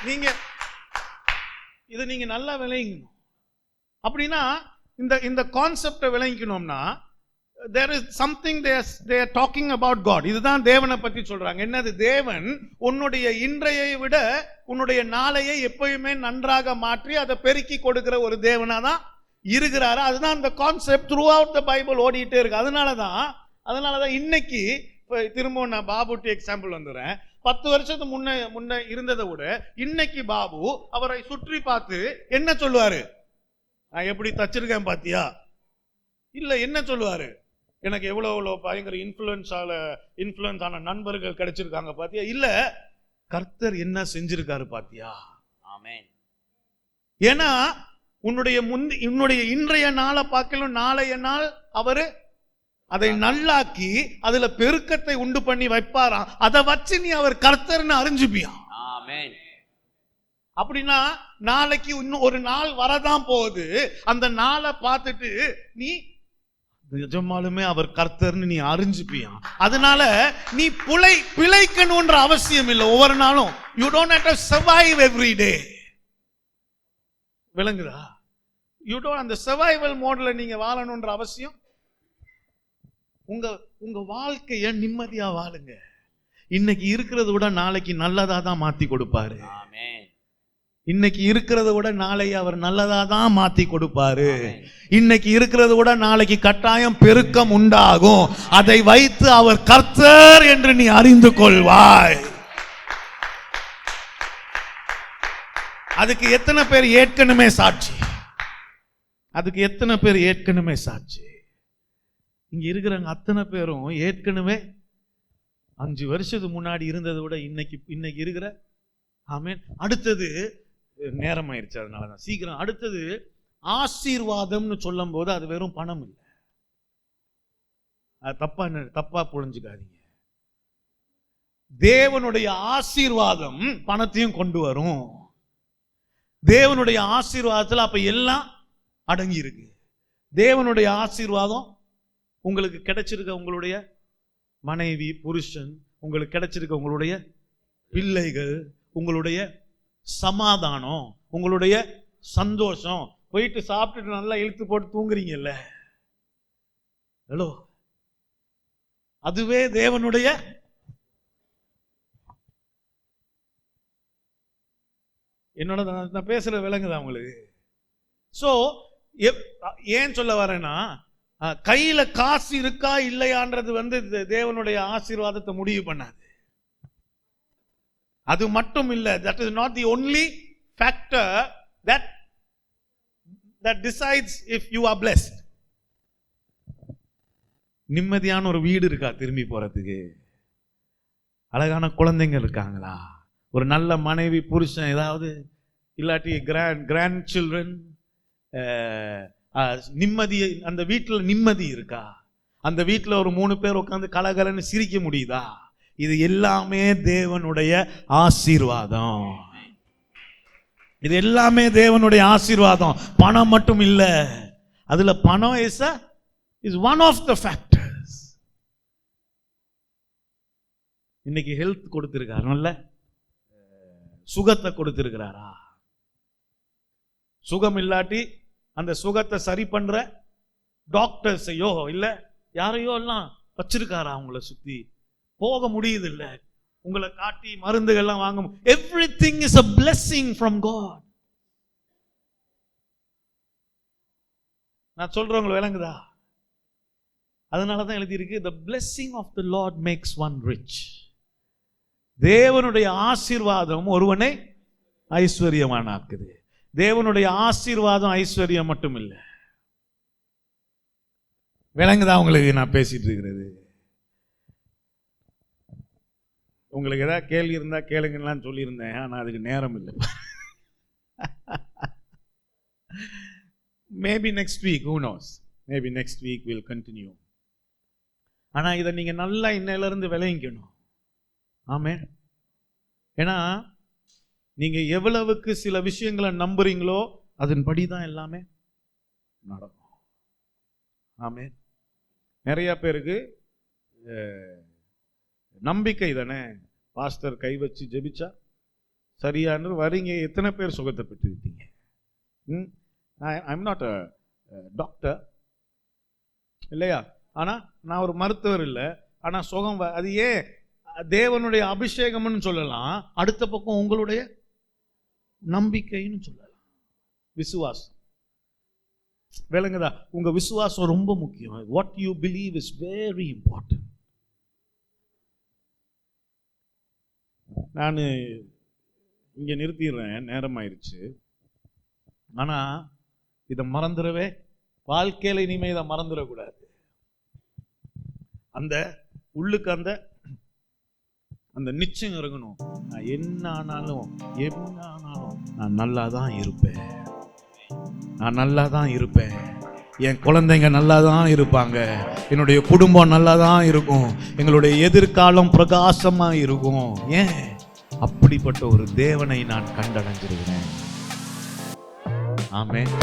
நீங்க இதை நீங்க நல்லா விளங்கணும். அப்படின்னா இந்த கான்செப்டை விளங்கிக்கணும்னா there is something they are talking about God. இதுதான் தேவனை பத்தி சொல்றாங்க. என்னது? தேவன் உன்னுடைய இன்றையை விட உன்னுடைய நாளையை எப்பயுமே நன்றாக மாற்றி அதை பெருக்கி கொடுக்கிற ஒரு தேவனா தான் இருக்கிறாரு. அதுதான் இந்த concept through out the Bible ஓடிட்டே இருக்கு. அதனாலதான் இன்னைக்கு திரும்ப நான் பாபுட்டு எக்ஸாம்பிள் வந்துடுறேன். 10 வருஷத்துக்கு முன்ன இருந்ததை விட இன்னைக்கு பாபு அவரை சுற்றி பார்த்து என்ன சொல்லுவாரு? நான் எப்படி தச்சிருக்கேன் பாத்தியா? இல்ல என்ன சொல்லுவாரு? எனக்கு எவ்வளவு பயங்கர இன்ஃப்ளூயன்ஸ் ஆன நண்பர்கள் கிடைச்சிருக்காங்க பாத்தியா? இல்ல கர்த்தர் என்ன செஞ்சிருக்காரு பாத்தியா? ஆமென். ஏன்னா உன்னுடைய இன்றைய நாளை பார்க்கலும் நாளைய நாள் அவரு அதை நல்லாக்கி அதுல பெருக்கத்தை உண்டு பண்ணி வைப்பாராம். அதை வச்சு நீ அவர் கர்த்தர்னு அறிஞ்சுப்பியா? ஆமென். அப்படின்னா நாளைக்கு இன்னும் ஒரு நாள் வரதான் போகுது. அந்த நாளை பார்த்துட்டு நீ நிஜமாலுமே அவர் கர்த்தர்னு நீ அறிஞ்சுப்பியா? அதனால நீ பிழைக்கணும்ன்ற அவசியம் இல்லை. ஒவ்வொரு நாளும் you don't have to survive every day. விளங்குதா? you don't அந்த சர்வைவல் மோட்ல நீங்க வாழணும்ன்ற அவசியம். உங்க வாழ்க்கைய நிம்மதியா வாழுங்க. இன்னைக்கு இருக்கிறத விட நாளைக்கு நல்லதா தான் மாத்தி கொடுப்பாரு. ஆமென். இன்னைக்கு இருக்கிறத விட நாளை அவர் நல்லதா தான் மாத்தி கொடுப்பாரு. இன்னைக்கு இருக்கிறத விட நாளைக்கு கட்டாயம் பெருக்கம் உண்டாகும். அதை வைத்து அவர் கர்த்தர் என்று நீ அறிந்து கொள்வாய். அதுக்கு எத்தனை பேர் ஏற்கனவே சாட்சி? இங்க இருக்கிறவங்க அத்தனை பேரும் ஏற்கனவே 5 வருஷத்துக்கு முன்னாடி இருந்ததை விட இன்னைக்கு இருக்கிற. ஆமென். அடுத்தது நேரம் ஆயிடுச்சு, அதனாலதான் சீக்கிரம். அடுத்தது ஆசீர்வாதம்னு சொல்லும் போது அது வெறும் பணம் இல்லை. அது தப்பா புரிஞ்சுக்காதீங்க. தேவனுடைய ஆசீர்வாதம் பணத்தையும் கொண்டு வரும். தேவனுடைய ஆசீர்வாதத்தில் அப்ப எல்லாம் அடங்கி இருக்கு. தேவனுடைய ஆசீர்வாதம் உங்களுக்கு கிடைச்சிருக்க உங்களுடைய மனைவி, புருஷன், உங்களுக்கு கிடைச்சிருக்க உங்களுடைய பிள்ளைகள், உங்களுடைய சமாதானம், உங்களுடைய சந்தோஷம். போயிட்டு சாப்பிட்டுட்டு நல்லா இழுத்து போட்டு தூங்குறீங்கல்ல, ஹலோ, அதுவே தேவனுடைய. என்னோட நான் பேசுற விளங்குதா உங்களுக்கு? சோ ஏன் சொல்ல வரேன்னா, கையில காசு இருக்கா இல்லையான்றது தேவனுடைய ஆசீர்வாதத்தை முடிவு பண்ணாது. அது மட்டும் இல்ல, that is not the only factor that decides if you are blessed. நிம்மதியான ஒரு வீடு இருக்கா திரும்பி போறதுக்கு? அழகான குழந்தைங்க இருக்காங்களா? ஒரு நல்ல மனைவி, புருஷன், ஏதாவது இல்லாட்டி கிராண்ட் சில்ட்ரன், நிம்மதி, அந்த வீட்டுல நிம்மதி இருக்கா? அந்த வீட்டுல ஒரு 3 பேர் உட்காந்து கலகலன்னு சிரிக்க முடியுதா? இது எல்லாமே தேவனுடைய ஆசீர்வாதம். இது எல்லாமே தேவனுடைய ஆசீர்வாதம். பணம் மட்டும் இல்ல. அதுல பணம் is one of the factors. இன்னைக்கு ஹெல்த் கொடுத்திருக்காரு, நல்ல சுகத்தை கொடுத்திருக்கிறாரா? சுகம் இல்லாட்டி அந்த சுகத்தை சரி பண்ற டாக்டர்ஸையோ இல்ல யாரையோ எல்லாம் வச்சிருக்காரா? அவங்கள சுத்தி போக முடியுது இல்ல, உங்களை காட்டி மருந்துகள்லாம் வாங்க. Everything is a blessing from God. நான் சொல்றவங்க விளங்குதா? அதனாலதான் எழுதி இருக்கு, the blessing of the Lord makes one rich. தேவனுடைய ஆசீர்வாதம் ஒருவனை ஐஸ்வர்யமானாக்குது. தேவனுடைய ஆசீர்வாதம் ஐஸ்வர்யம் மட்டும் இல்லை. விளங்குதா உங்களுக்கு நான் பேசிட்டு இருக்கிறது? உங்களுக்கு ஏதாவது கேள்வி இருந்தா கேளுங்கலாம் சொல்லியிருந்தேன், ஆனா அதுக்கு நேரம் இல்லை. Maybe next week, who knows, maybe next week will continue. ஆனா இதை நீங்க நல்லா இன்னையில இருந்து விளங்கிக்கணும். ஆமென். ஏன்னா நீங்க எவ்வளவுக்கு சில விஷயங்களை நம்புறீங்களோ அதன்படி தான் எல்லாமே நடக்கும். ஆமென். நிறைய பேருக்கு நம்பிக்கை தானே, பாஸ்டர் கை வச்சு ஜெபிச்சா சரியான்னு வரீங்க. எத்தனை பேர் சுகத்தை பெற்றுக்கிட்டீங்க? ஐம் நாட் அ டாக்டர் இல்லையா, ஆனால் நான் ஒரு மருத்துவர் இல்லை, ஆனால் சுகம் அது ஏன் தேவனுடைய அபிஷேகம்னு சொல்லலாம், அடுத்த பக்கம் உங்களுடைய நம்பிக்கைன்னு சொல்லலாம், விசுவாசம். விளங்குதா? உங்க விசுவாசம் ரொம்ப முக்கியம். What you believe is very important. நான் இங்க நிறுத்திடுறேன், நேரம் ஆயிடுச்சு. ஆனா இதை மறந்துடவே, வாழ்க்கையில இனிமே இதை மறந்துடக்கூடாது. அந்த உள்ளுக்கு அந்த அந்த நிச்சயம் இருக்கணும். நான் என்ன ஆனாலும் நான் நல்லா தான் இருப்பேன், நான் நல்லா தான் இருப்பேன், என் குழந்தைங்க நல்லா தான் இருப்பாங்க, என்னுடைய குடும்பம் நல்லா தான் இருக்கும், எங்களுடைய எதிர்காலம் பிரகாசமா இருக்கும். ஏன்? அப்படிப்பட்ட ஒரு தேவனை நான் கண்டடைஞ்சிருக்கிறேன். ஆமென்.